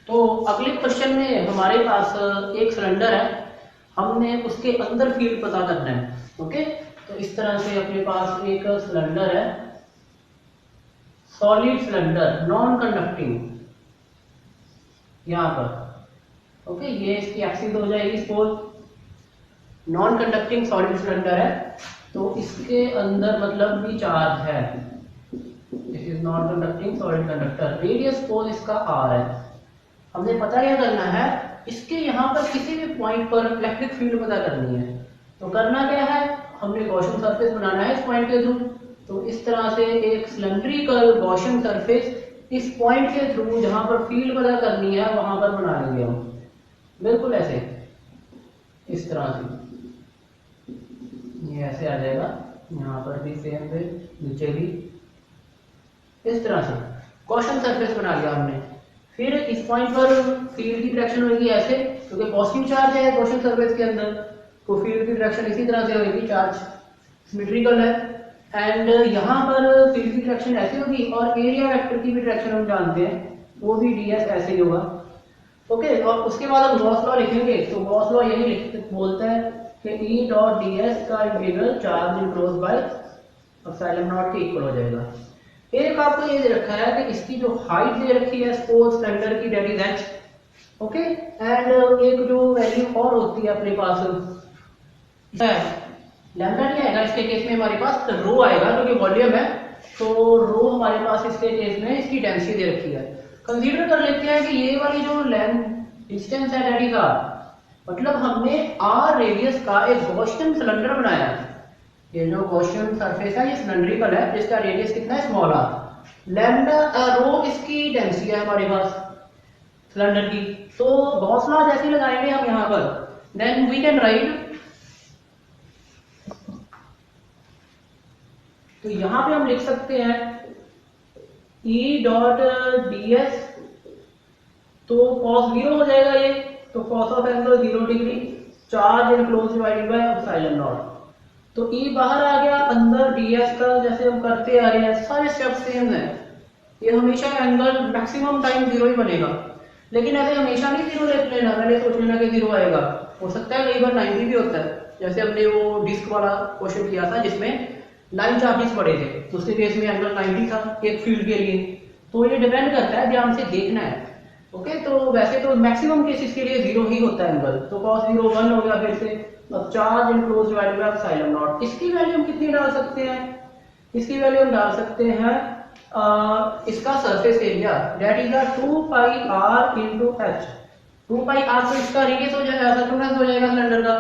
तो अगले क्वेश्चन में हमारे पास एक सिलेंडर है, हमने उसके अंदर फील्ड पता करना है। ओके, तो इस तरह से अपने पास एक सिलेंडर है, सॉलिड सिलेंडर नॉन कंडक्टिंग यहाँ पर। ओके, ये इसकी एक्सिस हो जाएगी। Suppose non conducting solid cylinder है, तो इसके अंदर मतलब भी चार्ज है। This is non conducting solid conductor. Radius suppose इसका r है। हमने पता क्या करना है, इसके यहाँ पर किसी भी पॉइंट पर इलेक्ट्रिक फील्ड पता करनी है। तो करना क्या है, हमने गॉसियन सरफेस बनाना है इस पॉइंट के थ्रू। तो इस तरह से एक सिलेंड्रिकल गॉसियन सरफेस इस पॉइंट के थ्रू जहां पर फील्ड पता करनी है वहां पर बना लेंगे हम, बिल्कुल ऐसे, इस तरह से ये ऐसे आ जाएगा। यहाँ पर भी सेम वे, नीचे भी इस तरह से गॉसियन सरफेस बना लिया हमने। फिर इस पॉइंट पर फील्ड की डायरेक्शन होगी ऐसे, क्योंकि पॉजिटिव चार्ज है गॉसियन सरफेस के अंदर, तो फील्ड की डायरेक्शन इसी तरह से होगी, चार्ज सिमेट्रिकल है। एंड यहाँ पर फील्ड की डायरेक्शन ऐसे होगी, और एरिया वेक्टर की भी डायरेक्शन हम जानते हैं, वो भी ds ऐसे ही होगा। ओके, और उसके बाद हम गॉस लॉ लिखेंगे। तो गॉस लॉ यही बोलता है कि E डॉट ds का integral charge enclose by epsilon not के इक्वल हो जाएगा। एक आपको ये दे रखा है कि इसकी जो हाइट दे रखी है सपोज सिलेंडर की, that is h। Okay, and एक जो वैल्यू और होती है अपने पास लैम्डा नहीं आएगा इसके केस में, हमारे पास रो आएगा क्योंकि वॉल्यूम है। तो रो हमारे पास इसके केस में इसकी डेंसिटी दे रखी है। कंसीडर कर लेते हैं कि ये वाली जो डिस्टेंस है दैट इज r, मतलब हमने r रेडियस का एक गॉसियन सिलेंडर बनाया है। ये जो गॉसियन सरफेस है ये सिलेंड्रिकल है, जिसका रेडियस कितना है, स्मॉल r। लैम्डा रो इसकी डेंसिटी है हमारे पास सिलेंडर की। तो गॉस लॉ जैसे लगाएंगे हम यहाँ पर, देन वी कैन राइट, तो यहां पे हम लिख सकते हैं E डॉट ds, तो cos 0 हो जाएगा ये, तो cos of angle 0 degree, charge enclose divided by epsilon naught. तो E बाहर आ गया, अंदर ds का जैसे हम करते आ रहे हैं, सारे स्टेप सेम है। ये हमेशा एंगल मैक्सिमम टाइम 0 ही बनेगा, लेकिन ऐसे हमेशा नहीं 0 ले लेना, पहले सोच लेना कि 0 आएगा। हो सकता है कई बार 90 भी होता है, जैसे हमने वो डिस्क वाला क्वेश्चन किया था जिसमें लाइन चार्जेस पड़े थे, तो उसके केस में एंगल 90 था एक फील्ड के लिए। तो ये डिपेंड करता है, ध्यान से देखना है। ओके, तो वैसे तो मैक्सिमम केसेस के लिए 0 ही होता है एंगल। तो cos 0 1 हो गया। फिर से अब charge enclose divided by epsilon not, इसकी वैल्यू हम कितनी डाल सकते हैं, इसकी वैल्यू हम डाल सकते हैं इसका surface area, that is 2 pi r into h। 2 pi r तो इसका रेडियस हो जाएगा, सर्कमफ्रेंस हो जाएगा सिलेंडर का,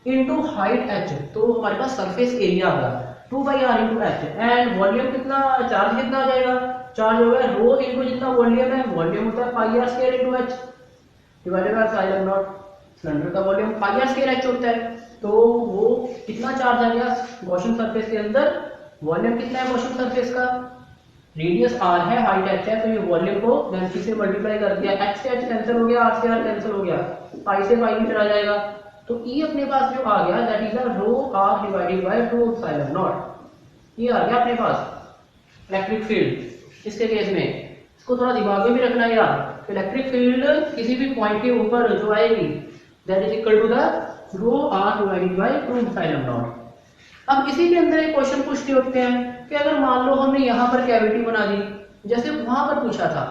इनटू हाइट h, तो हमारे पास सरफेस एरिया होगा 2 पाई r into h। And volume कितना, चार्ज कितना आ जाएगा, चार्ज होगा रो इनटू जितना वॉल्यूम है, वॉल्यूम होता है पाई r square into h divided by epsilon not. Cylinder का वॉल्यूम पाई r स्क्वायर h होता है, तो वो कितना चार्ज आ गया गॉसियन सरफेस के अंदर, वॉल्यूम कितना है गॉसियन सरफेस का, रेडियस r है, हाइट h है, तो ये वॉल्यूम को डेंसिटी से मल्टीप्लाई कर दिया, h से h कैंसिल हो गया, r से r कैंसिल हो गया, पाई से पाई भी चला जाएगा। तो E अपने पास जो आ गया that is rho r divided by 2 epsilon naught. ये आ गया अपने पास इलेक्ट्रिक फील्ड। इसके केस में इसको थोड़ा दिमाग में भी रखना है यार, इलेक्ट्रिक फील्ड किसी भी पॉइंट के ऊपर जो आएगी that is equal to the rho r divided by 2 epsilon naught. अब इसी के अंदर एक क्वेश्चन पूछते होते हैं कि अगर मान लो हमने यहाँ पर कैविटी बना दी, जैसे वहां पर पूछा था,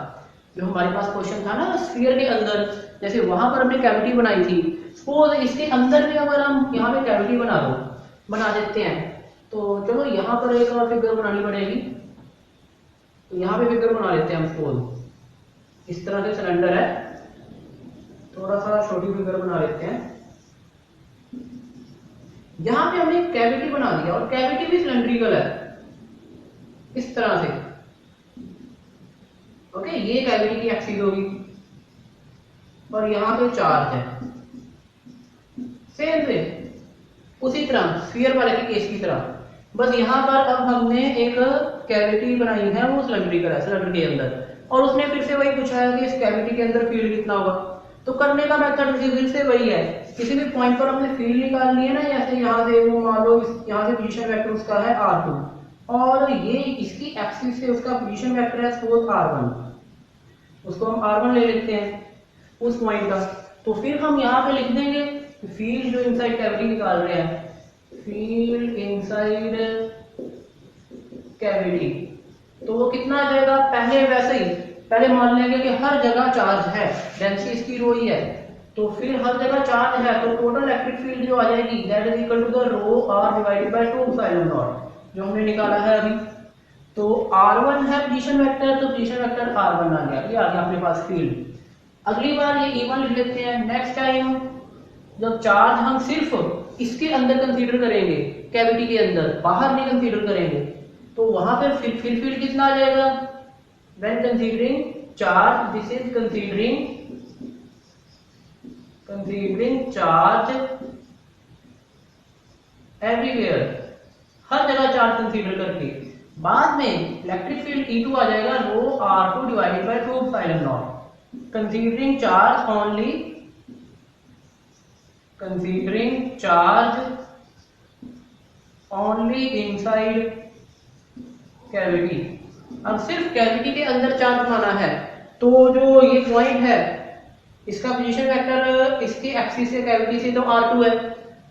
जो हमारे पास क्वेश्चन था ना स्फीयर के अंदर, जैसे वहां पर हमने कैविटी बनाई थी, सपोज इसके अंदर में अगर हम यहाँ पे कैविटी बना देते हैं, तो चलो यहाँ पर एक और फिगर बनानी पड़ेगी। तो यहाँ पे फिगर बना लेते हैं हम, सपोज इस तरह से सिलेंडर है, थोड़ा सा छोटी फिगर बना लेते हैं। यहाँ पे हमने कैविटी बना दिया, और कैविटी भी सिलेंड्रिकल है इस तरह से। ओके, ये कैविटी की एक्सिस होगी, और यहाँ पे चार्ज है सेम वे, उसी तरह स्फीयर वाले के केस की तरह, बस यहाँ पर अब हमने एक कैविटी बनाई है, वो सिलेंड्रिकल है सिलेंडर के अंदर, और उसने फिर से वही पूछा है कि इस कैविटी के अंदर फील्ड कितना होगा। तो करने का मेथड फिर से वही है, किसी भी पॉइंट पर हमने फील्ड निकालनी है ना, जैसे यहाँ से वो मान लो यहाँ से पोजीशन वेक्टर उसका है r2, और ये इसकी एक्सिस से उसका पोजीशन वेक्टर है सपोज r1, उसको हम r1 ले लेते हैं। उस पॉइंट का। तो फिर हम यहाँ पे लिख देंगे फील्ड जो इनसाइड कैविटी निकाल रहे हैं, फील्ड इनसाइड कैविटी, तो वो कितना आ जाएगा, पहले वैसे ही पहले मान लेंगे कि हर जगह चार्ज है, डेंसिटी इसकी रो ही है, तो फिर हर जगह चार्ज है, तो टोटल इलेक्ट्रिक फील्ड जो आ जाएगी that is equal to the rho R divided by 2 epsilon naught जो हमने निकाला है अभी। तो r1 है पोजीशन वेक्टर, तो पोजीशन वेक्टर r1 आ गया, ये आ गया अपने पास फील्ड। अगली बार ये E1 लिख लेते हैं। नेक्स्ट टाइम जब चार्ज हम सिर्फ इसके अंदर कंसीडर करेंगे, कैविटी के अंदर, बाहर नहीं कंसीडर करेंगे, तो वहां पर फिर फील्ड कितना आ जाएगा, when considering charge, this is considering charge everywhere, हर जगह चार्ज कंसीडर करके। बाद में इलेक्ट्रिक फील्ड E2 आ जाएगा रो R2 divided by 2 epsilon not, considering charge only inside cavity. अब सिर्फ कैविटी के अंदर चार्ज माना है, तो जो ये पॉइंट है इसका पोजीशन वेक्टर इसके एक्सिस से कैविटी से तो R2 है,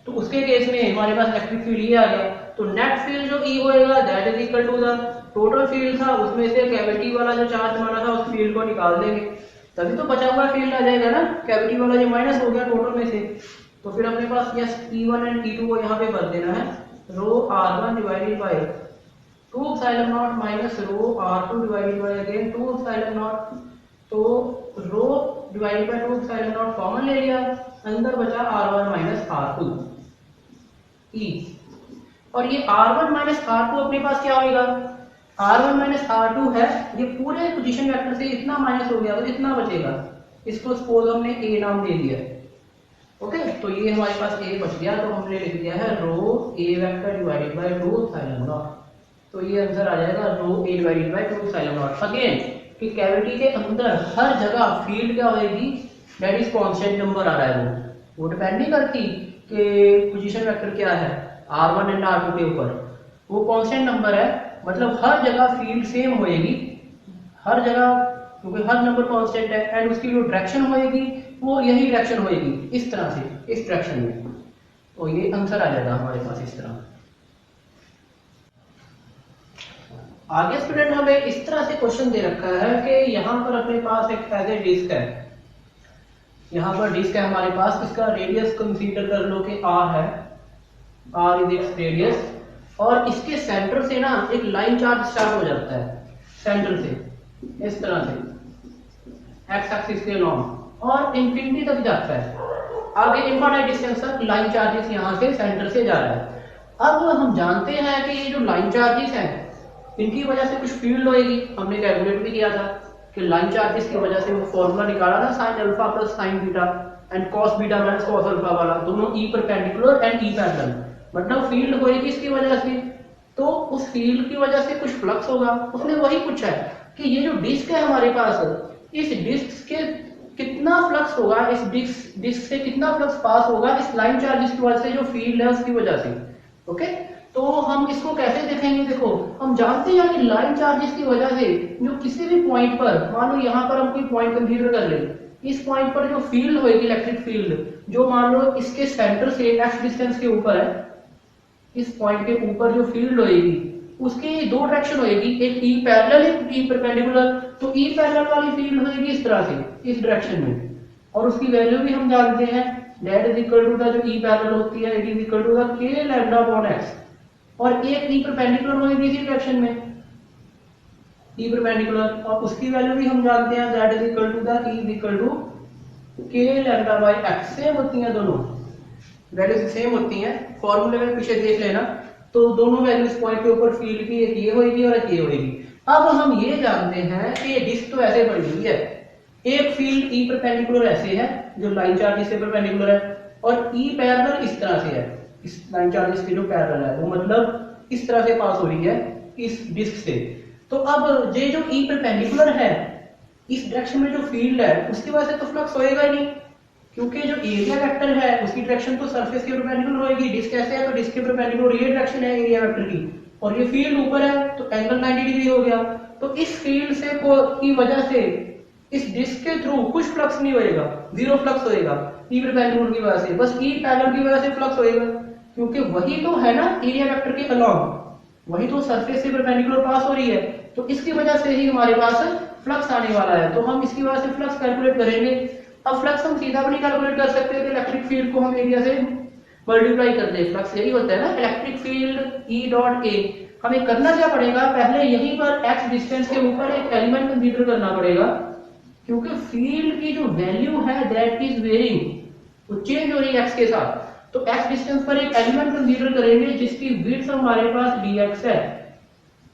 तो उसके केस में हमारे पास इलेक्ट्रिक फील्ड ये आ गया। तो नेट फील्ड जो E होएगा that is equal to the total field था, उसमें से कैविटी वाला जो चार्ज माना था उस फील्ड को निकाल देंगे, तभी तो बचा हुआ फील्ड आ जाएगा ना, कैविटी वाला जो माइनस हो गया टोटल में से। तो फिर अपने पास यस E1 एंड E2 को यहाँ पे भर देना है, rho R1 divided by 2 epsilon naught minus rho R2 divided by again 2 epsilon naught, तो rho divided by 2 epsilon naught common ले लिया, अंदर बचा R1 माइनस R2 E। और ये R1 माइनस R2 अपने पास क्या होगा, R1 माइनस R2 है, ये पूरे पोजीशन वेक्टर से इतना माइनस हो गया तो इतना बचेगा, इसको सपोज हमने A नाम दे दिया, ओके। तो ये हमारे पास A बच गया, तो हमने लिख दिया है रो A vector divided by 2 epsilon naught, तो ये आंसर आ जाएगा रो A divided by 2 epsilon not. Again कि कैविटी के अंदर हर जगह फील्ड क्या होगी, दैट इज कांस्टेंट नंबर आ रहा है, वो डिपेंड नहीं करती कि पोजीशन वेक्टर क्या है R1 एंड R2 के ऊपर, वो कांस्टेंट नंबर है, मतलब हर जगह फील्ड सेम होएगी, हर जगह, क्योंकि हर नंबर कांस्टेंट है, एंड उसकी जो डायरेक्शन होएगी वो यही डायरेक्शन होएगी, इस तरह से, इस डायरेक्शन में। तो ये आंसर आ जाएगा हमारे पास इस तरह। आगे स्टूडेंट हमें इस तरह से क्वेश्चन दे रखा है कि यहाँ पर अपने पास एक एज ए डिस्क है, यहाँ पर डिस्क है हमारे पास, इसका रेडियस कंसीडर कर लो कि R है, R इज इट्स रेडियस, और इसके सेंटर से ना एक लाइन चार्ज स्टार्ट हो जाता है, सेंटर से इस तरह से एक्स एक्सिस के लॉन्ग, और इंफिनिटी तक जाता है, आगे इनफाइनाइट डिस्टेंस तक लाइन चार्जेस यहाँ से सेंटर से जा रहा है। अब हम जानते हैं कि ये जो लाइन चार्जेस हैं इनकी वजह से कुछ फील्ड होएगी, हमने कैलकुलेट भी किया था कि लाइन चार्जेस की वजह से वो फॉर्मूला निकाला ना, sine alpha plus sign beta and cos beta minus cos alpha वाला, दोनों E perpendicular and E parallel, मतलब फील्ड होएगी इसकी वजह से, तो उस फील्ड की वजह से कुछ फ्लक्स होगा। उसने वही पूछा है कि ये जो डिस्क है हमारे पास, इस डिस्क के कितना फ्लक्स होगा, इस डिस्क से कितना फ्लक्स पास होगा इस लाइन चार्जेस की वजह से, जो फील्ड है उसकी वजह से, ओके। तो हम इसको कैसे देखेंगे, देखो हम जानते हैं कि लाइन चार्जेस की वजह से जो किसी भी पॉइंट पर, मान लो यहाँ पर हम कोई पॉइंट कंसीडर कर ले, इस पॉइंट पर जो फील्ड होगी इलेक्ट्रिक फील्ड, जो मान लो इसके सेंटर से एक्स डिस्टेंस के ऊपर है, इस पॉइंट के ऊपर जो फील्ड होगी उसकी दो डायरेक्शन होगी, एक ई पैरेलल एक ई परपेंडिकुलर। तो ई पैरेलल वाली फील्ड होगी इस तरह से, इस डायरेक्शन में, और उसकी वैल्यू भी हम जानते हैं, that is equal to the, जो ई पैरेलल होती है it is equal to the k lambda upon x, और एक ई परपेंडिकुलर होगी इसी डायरेक्शन में, ई परपेंडिकुलर, और उसकी वैल्यू भी हम जानते हैं, that is equal to the e is equal to k lambda by x। Same होती हैं दोनों वैल्यूज, सेम होती हैं, फॉर्मूले में पीछे देख लेना, तो दोनों वैल्यू इस पॉइंट के ऊपर फील्ड की एक ये होगी और एक ये होगी। अब हम ये जानते हैं कि ये डिस्क तो ऐसे बनी हुई है, एक फील्ड ई परपेंडिकुलर ऐसे है जो लाइन चार्जेस से परपेंडिकुलर है, और ई पैरेलल इस तरह से है, इस लाइन चार्जेस के जो पैरेलल है वो मतलब इस तरह से पास हो रही है इस डिस्क से। तो अब ये जो ई परपेंडिकुलर है, इस डायरेक्शन में जो फील्ड है उसकी वजह से तो फ्लक्स होएगा ही नहीं, क्योंकि जो एरिया वेक्टर है उसकी डायरेक्शन तो सरफेस के परपेंडिकुलर होगी, डिस्क ऐसे है तो डिस्क के परपेंडिकुलर ये डायरेक्शन है एरिया वेक्टर की, और ये फील्ड ऊपर है तो एंगल 90 डिग्री हो गया। तो इस फील्ड से की वजह से इस डिस्क के थ्रू कुछ फ्लक्स नहीं होएगा, जीरो फ्लक्स होएगा ई परपेंडिकुलर की वजह से, बस ई पैरेलल की वजह से फ्लक्स होएगा, क्योंकि वही तो है ना एरिया वेक्टर के अलोंग, वही तो सरफेस से परपेंडिकुलर पास हो रही है, तो इसकी वजह से ही हमारे पास फ्लक्स आने वाला है, तो हम इसकी वजह से फ्लक्स कैलकुलेट करेंगे। अब फ्लक्स हम सीधा भी नहीं कैलकुलेट कर सकते कि इलेक्ट्रिक फील्ड को हम एरिया से मल्टीप्लाई कर दें, फ्लक्स यही होता है ना electric field E dot A. हमें करना क्या पड़ेगा, पहले यहीं पर एक्स डिस्टेंस के ऊपर एक एलिमेंट कंसीडर करना पड़ेगा, क्योंकि फील्ड की जो वैल्यू है दैट इज वेरिंग, वो चेंज हो रही है एक्स के साथ, तो एक्स डिस्टेंस पर एक एलिमेंट कंसीडर करेंगे जिसकी विड्थ हमारे पास dx है,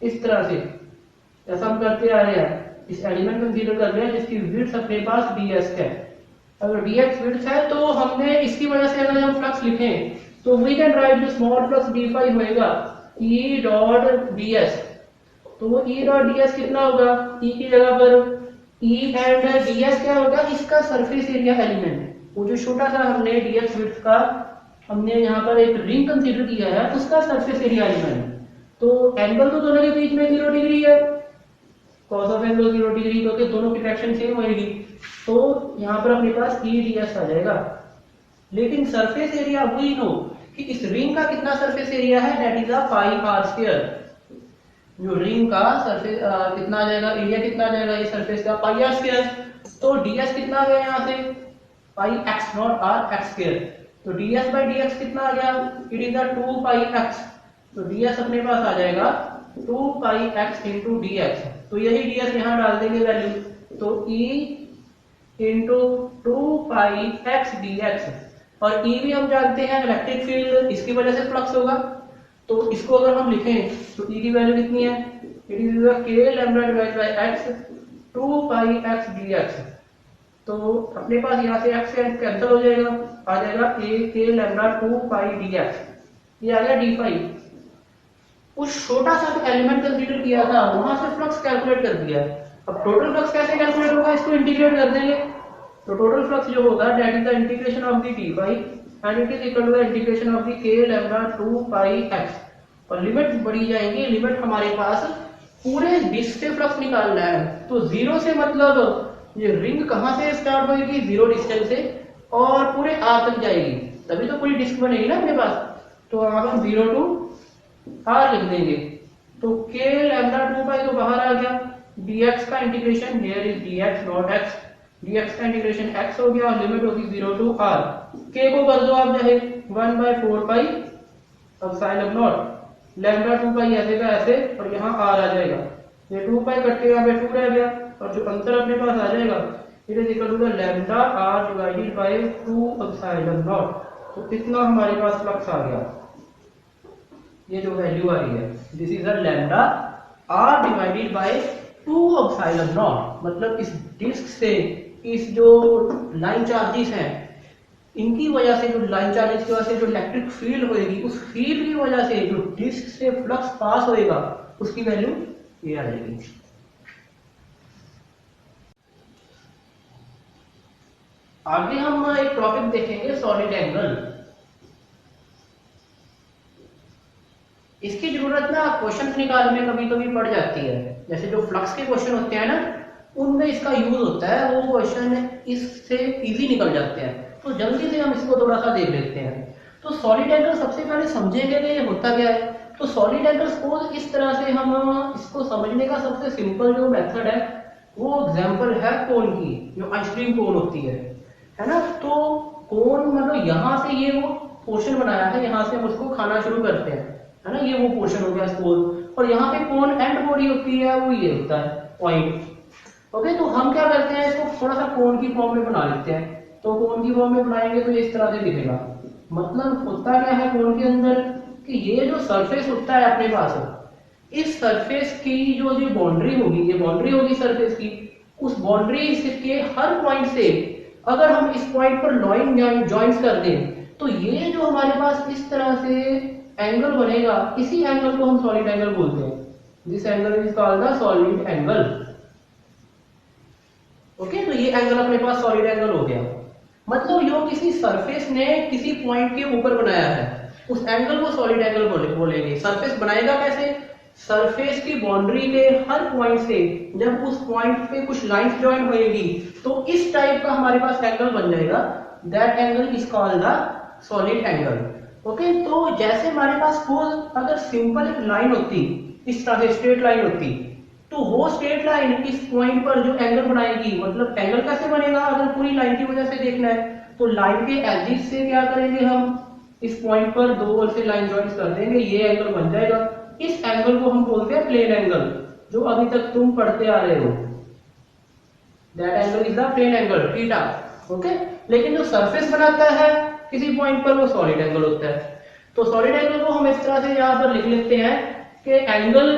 इस तरह से जैसा हम करते आ रहे हैं, इस एलिमेंट कंसीडर कर रहे हैं जिसकी विड्थ अपने पास ds है। अगर dx विड्थ है तो हमने इसकी वजह से अगर हम फ्लक्स लिखें तो वी कैन राइट जो स्मॉल फ्लक्स d फाई होएगा e डॉट ds, तो वो e डॉट ds कितना होगा, e की जगह पर e एंड ds क्या होगा, इसका सरफेस एरिया एलिमेंट, वो जो छोटा सा हमने dx विड्थ का हमने यहाँ पर एक रिंग कंसीडर किया है उसका सरफेस एरिया एलिमेंट, तो एंगल तो दोनों के बीच में 0 डिग्री है, कॉस ऑफ एंगल 0 डिग्री, क्योंकि दोनों की डायरेक्शन सेम होगी, तो यहाँ पर अपने पास e ds आ जाएगा। लेकिन सरफेस एरिया वी नो कि इस रिंग का कितना सरफेस एरिया है, that is pi are square, जो रिंग का सरफेस कितना आ जाएगा, एरिया कितना आ जाएगा, ये सरफेस का पाई आर स्क्वायर, तो ds कितना आ गया यहाँ से pi X naught R X square, तो ds बाई dx कितना आ गया, इट इज 2 पाई x, तो ds अपने पास आ जाएगा 2 पाई x इंटू dx, तो यही ds यहाँ डाल देंगे वैल्यू, तो e into 2 pi x dx, और e भी हम जानते हैं इलेक्ट्रिक फील्ड, इसकी वजह से फ्लक्स होगा, तो इसको अगर हम लिखें तो e की वैल्यू कितनी है, it is k lambda divide by x 2 pi x dx, तो अपने पास यहाँ से x से x कैंसिल हो जाएगा, आ जाएगा a k lambda 2 pi dx, ये आ गया d फाई। उस छोटा सा एलिमेंट कंसीडर किया था वहां से फ्लक्स कैलकुलेट कर दिया, अब टोटल फ्लक्स कैसे कैलकुलेट होगा, इसको इंटीग्रेट कर देंगे, तो टोटल फ्लक्स जो होगा that is the integration of the d phi and it is equal to the integration of the k lambda 2 pi x, और लिमिट बढ़ी जाएंगी, लिमिट हमारे पास पूरे डिस्क से फ्लक्स निकालना है, तो जीरो से मतलब ये रिंग कहां से स्टार्ट होगी, जीरो डिस्टेंस से, और पूरे आर तक जाएगी, तभी तो पूरी डिस्क बनेगी ना अपने पास, तो अब हम 0 टू आर लिख देंगे, तो k लैम्डा 2 पाई तो बाहर आ गया, dx का integration here is dx not x, dx का इंटीग्रेशन x हो गया और लिमिट होगी 0 टू r, k को कर दो आप चाहे 1/4 पाई एप्सिलॉन नॉट, लैम्डा 2 पाई ऐसे का ऐसे, और यहाँ r आ जाएगा, ये 2 पाई कटेगा, 2 रह गया, और जो अंतर अपने पास आ जाएगा it is equal to the lambda r divided by 2 epsilon naught, तो इतना हमारे पास फ्लक्स आ गया, ये जो वैल्यू आ रही है this is the lambda r divided by 2 epsilon not, मतलब इस डिस्क से इस जो लाइन चार्जेस हैं इनकी वजह से, जो लाइन चार्जेस की वजह से जो इलेक्ट्रिक फील्ड होएगी, उस फील्ड की वजह से जो डिस्क से फ्लक्स पास होएगा उसकी वैल्यू ये आ जाएगी। आगे हम एक टॉपिक देखेंगे सॉलिड एंगल, इसकी जरूरत ना क्वेश्चन निकालने में कभी कभी पड़ जाती है, जैसे जो फ्लक्स के क्वेश्चन होते हैं ना उनमें इसका यूज होता है, वो क्वेश्चन इससे इजी निकल जाते हैं, तो जल्दी से हम इसको थोड़ा सा देख लेते हैं। तो सॉलिड एंगल सबसे पहले समझेंगे कि ये होता क्या है, तो सॉलिड एंगल सपोज इस तरह से हम इसको समझने का सबसे सिंपल जो मेथड है वो एग्जांपल है कोन की, जो आइसक्रीम कोन होती है ना, तो कोन मतलब यहाँ से ये वो पोर्शन बनाया है, यहाँ से हम उसको खाना शुरू करते हैं, है ना, ये वो पोर्शन हो गया स्पोल, और यहाँ पे कोन एंड बॉडी होती है, वो ये होता है पॉइंट। ओके, तो हम क्या करते हैं, इसको थोड़ा सा कोन की फॉर्म में बना लेते हैं, तो कोन की फॉर्म में बनाएंगे तो इस तरह से दिखेगा। मतलब होता क्या है कोन के अंदर कि ये जो सरफेस होता है अपने पास, इस सरफेस की जो ये बाउंड्री होगी, ये बाउंड्री होगी सरफेस की, उस बाउंड्री के हर पॉइंट से अगर हम इस पॉइंट पर लाइन ज्वाइंट्स कर दें तो ये जो हमारे पास इस तरह से एंगल बनेगा, इसी एंगल को हम सॉलिड एंगल बोलते हैं। This angle is called the solid angle. Okay, तो ये एंगल अपने पास सॉलिड एंगल हो गया। मतलब यो किसी सरफेस ने किसी पॉइंट के ऊपर बनाया है, उस एंगल को सॉलिड एंगल बोलेंगे। सरफेस बनाएगा कैसे, सरफेस की बाउंड्री के हर पॉइंट से जब उस पॉइंट पे कुछ लाइंस ज्वाइन होएगी तो इस टाइप का हमारे पास एंगल बन जाएगा। That angle is called the solid angle. Okay, तो जैसे हमारे पास सपोज अगर सिंपल एक लाइन होती, इस तरह से स्ट्रेट लाइन होती, तो वो स्ट्रेट लाइन इस पॉइंट पर जो एंगल बनाएगी, मतलब एंगल कैसे बनेगा अगर पूरी लाइन की वजह से देखना है तो लाइन के एजिस से क्या करेंगे, हम इस पॉइंट पर दो ओर से लाइन ज्वाइन कर देंगे, ये एंगल बन जाएगा। इस एंगल को हम बोलते हैं प्लेन एंगल, जो अभी तक तुम पढ़ते आ रहे हो। That angle is the plane angle, theta. Okay, लेकिन जो सरफेस बनाता है किसी पॉइंट पर वो सॉलिड एंगल होता है। तो सॉलिड एंगल को हम इस तरह से यहां पर लिख लेते हैं कि angle,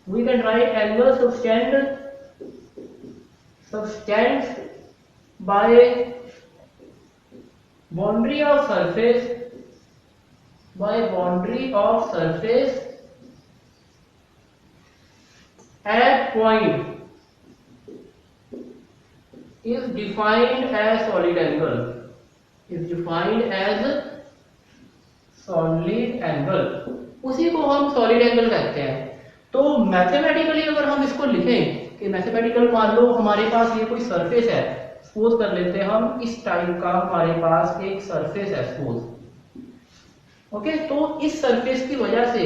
we can write angle subtends by boundary of surface at point is defined as solid angle, उसी को हम सॉलिड एंगल कहते हैं। तो मैथमेटिकली अगर हम इसको लिखें कि मैथमेटिकल, मान लो हमारे पास ये कोई सरफेस है, सपोज कर लेते हैं हम इस टाइप का हमारे पास एक सरफेस है सपोज। ओके, तो इस सरफेस की वजह से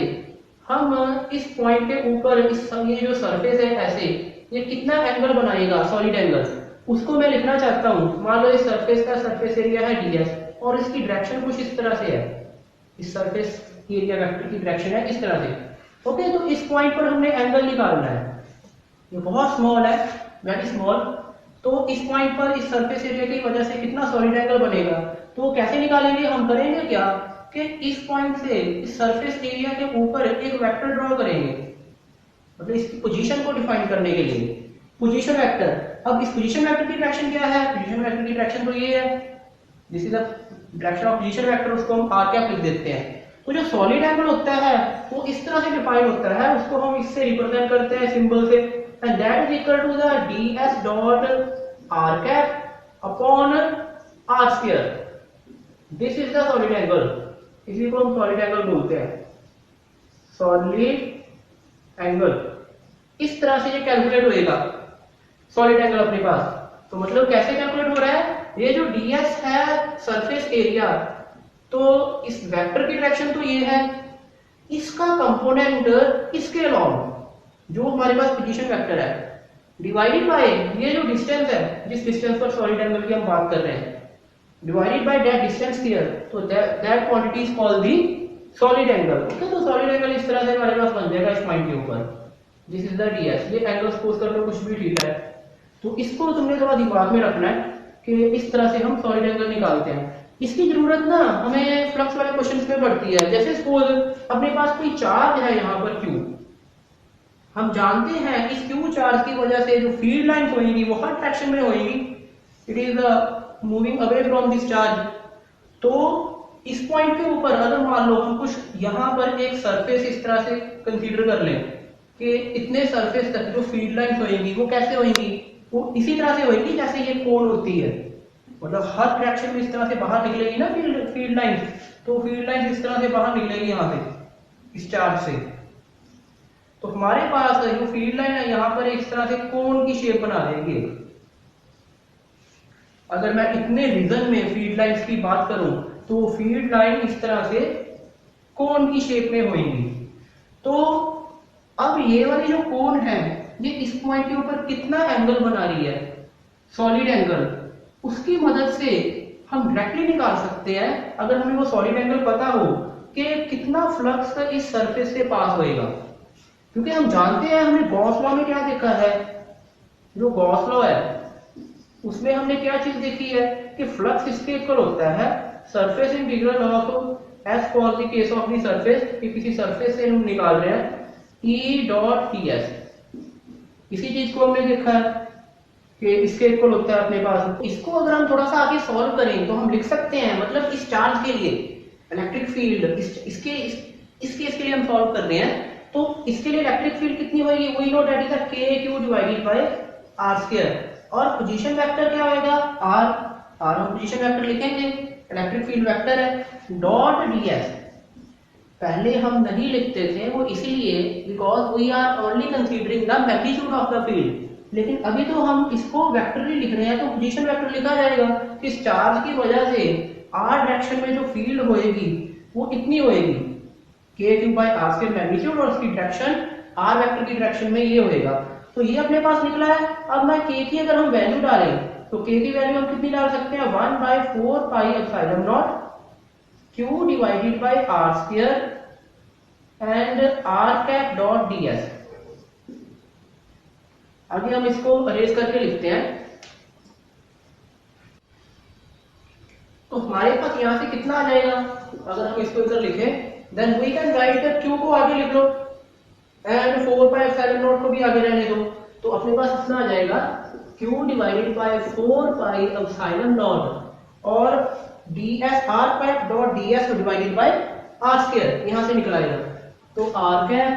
हम इस पॉइंट के ऊपर ये जो सरफेस है ऐसे, ये कितना एंगल बनाएगा, सॉलिड एंगल, उसको मैं लिखना चाहता हूँ। मान लो इस सरफेस का सरफेस एरिया है ds और इसकी डायरेक्शन कुछ इस तरह से है, इस सरफेस एरिया वेक्टर की डायरेक्शन है इस तरह से। ओके, तो इस पॉइंट पर हमने एंगल निकालना है, ये बहुत स्मॉल है, वेरी स्मॉल। तो इस पॉइंट पर इस सरफेस एरिया की वजह से कितना सॉलिड एंगल बनेगा, तो कैसे निकालेंगे, हम करेंगे क्या कि इस पॉइंट से इस सरफेस एरिया के ऊपर एक वेक्टर ड्रॉ करेंगे, मतलब इसकी पोजीशन को डिफाइन करने के लिए पोजीशन वेक्टर। अब इस पोजीशन वेक्टर की डायरेक्शन क्या है, पोजीशन वेक्टर की डायरेक्शन तो ये है, this is the direction of position vector, उसको हम आर कैप लिख देते हैं। तो जो सॉलिड एंगल होता है वो इस तरह से डिफाइन होता है, उसको हम इससे रिप्रेजेंट करते हैं सिंबल से, and that is equal to the ds dot r cap upon r square. This is the solid angle, इसी को हम सॉलिड एंगल बोलते हैं, सॉलिड एंगल। इस तरह से ये कैलकुलेट होएगा सॉलिड एंगल अपने पास। तो मतलब कैसे कैलकुलेट हो रहा है, ये जो ds है सरफेस एरिया, तो इस वेक्टर की डायरेक्शन तो ये है, इसका कंपोनेंट इसके अलाउंग जो हमारे पास पोजीशन वेक्टर है, डिवाइडेड बाय ये जो डिस्टेंस है, जिस डिस्टेंस पर सॉलिड एंगल की हम बात कर रहे हैं, divided by that distance here, तो that quantity is called the solid angle. Okay, तो सॉलिड एंगल इस तरह से हमारे पास बन जाएगा इस पॉइंट के ऊपर, दिस इज द ds। ये एंगल सपोज कर लो कुछ भी ठीक है, तो इसको तुमने थोड़ा दिमाग में रखना है कि इस तरह से हम सॉलिड एंगल निकालते हैं। इसकी जरूरत ना हमें फ्लक्स वाले क्वेश्चंस में पड़ती है। जैसे सपोज अपने पास कोई चार्ज है यहाँ पर Q, हम जानते हैं इस Q चार्ज की वजह से जो फील्ड लाइंस होंगी वो हर डायरेक्शन में होंगी, it is moving away from this charge. तो इस पॉइंट के ऊपर अगर मान लो हम कुछ यहाँ पर एक सरफेस इस तरह से कंसीडर कर लें कि इतने सरफेस तक जो फील्ड लाइंस होंगी वो कैसे होंगी, वो इसी तरह से होगी जैसे ये कोण होती है, मतलब हर डायरेक्शन में इस तरह से बाहर निकलेगी ना फील्ड लाइंस, तो फील्ड लाइंस इस तरह से बाहर निकलेगी यहाँ से इस चार्ज से। तो हमारे पास जो फील्ड लाइन है यहाँ पर इस तरह से कोण की शेप बना देंगे। अगर मैं इतने रीजन में फील्ड लाइंस की बात करूं तो फील्ड लाइन इस तरह से कोण की शेप में होंगी। तो अब ये वाली जो कोण है ये इस पॉइंट के ऊपर कितना एंगल बना रही है, सॉलिड एंगल, उसकी मदद से हम डायरेक्टली निकाल सकते हैं अगर हमें वो सॉलिड एंगल पता हो कि कितना फ्लक्स इस सरफेस से पास होएगा। क्योंकि हम जानते हैं, हमने गॉस लॉ में क्या देखा है, जो गॉस लॉ है उसमें हमने क्या चीज देखी है कि फ्लक्स इसके इक्वल होता है surface integral of S for the case of the surface, कि किसी सरफेस से हम निकाल रहे हैं E डॉट ds। इसी चीज को हमने देखा है कि इसके इक्वल होता है अपने पास। इसको अगर हम थोड़ा सा आगे सॉल्व करें तो हम लिख सकते हैं, मतलब इस चार्ज के लिए इलेक्ट्रिक फील्ड इस केस के लिए हम सॉल्व कर रहे हैं, तो इसके लिए इलेक्ट्रिक फील्ड कितनी होगी, we know that is kq divided by r square. और पोजीशन वेक्टर क्या होगा, r हम पोजीशन वेक्टर लिखेंगे, इलेक्ट्रिक फील्ड वेक्टर है, डॉट ds। पहले हम नहीं लिखते थे वो इसीलिए because we are only considering the magnitude of the field, लेकिन अभी तो हम इसको वेक्टरली लिख रहे हैं तो पोजीशन वेक्टर लिखा जाएगा। इस चार्ज की वजह से आर डायरेक्शन में जो फील्ड होएगी वो कितनी होएगी, k cube by r square magnitude, और उसकी डायरेक्शन आर वेक्टर की डायरेक्शन में ये होएगा। तो ये अपने पास निकला है। अब मैं k की अगर हम वैल्यू डालें तो k की वैल्यू हम कितनी डाल सकते हैं, 1/4 pi epsilon naught q divided by r square and r cap dot ds। आगे हम इसको अरेंज करके लिखते हैं। तो हमारे पास यहां से कितना आ जाएगा, अगर हम इसको इधर लिखें then we can write the q को आगे लिख लो एंड 4 पाई एप्सिलॉन नॉट को भी आगे रहने दो। तो अपने पास कितना आ जाएगा, q divided by 4 pi epsilon not और ds r cap dot ds divided by r square यहां से निकल आएगा। तो r cap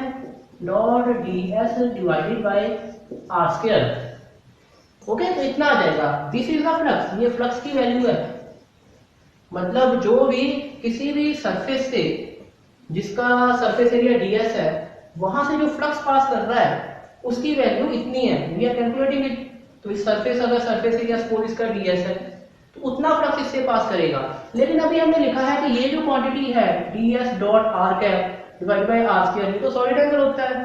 dot ds divided by r square. Okay, तो इतना आ जाएगा। दिस इज द फ्लक्स, ये फ्लक्स की वैल्यू है। मतलब जो भी किसी भी सरफेस से जिसका सरफेस एरिया ds है वहां से जो फ्लक्स पास कर रहा है उसकी वैल्यू इतनी है, वी आर कैलकुलेटिंग इट। तो इस सरफेस अगर सरफेस एरिया सपोज इसका ds है तो उतना फ्लक्स इससे पास करेगा। लेकिन अभी हमने लिखा है कि ये जो क्वांटिटी है ds dot r cap divide by r square, ये तो सॉलिड एंगल होता है।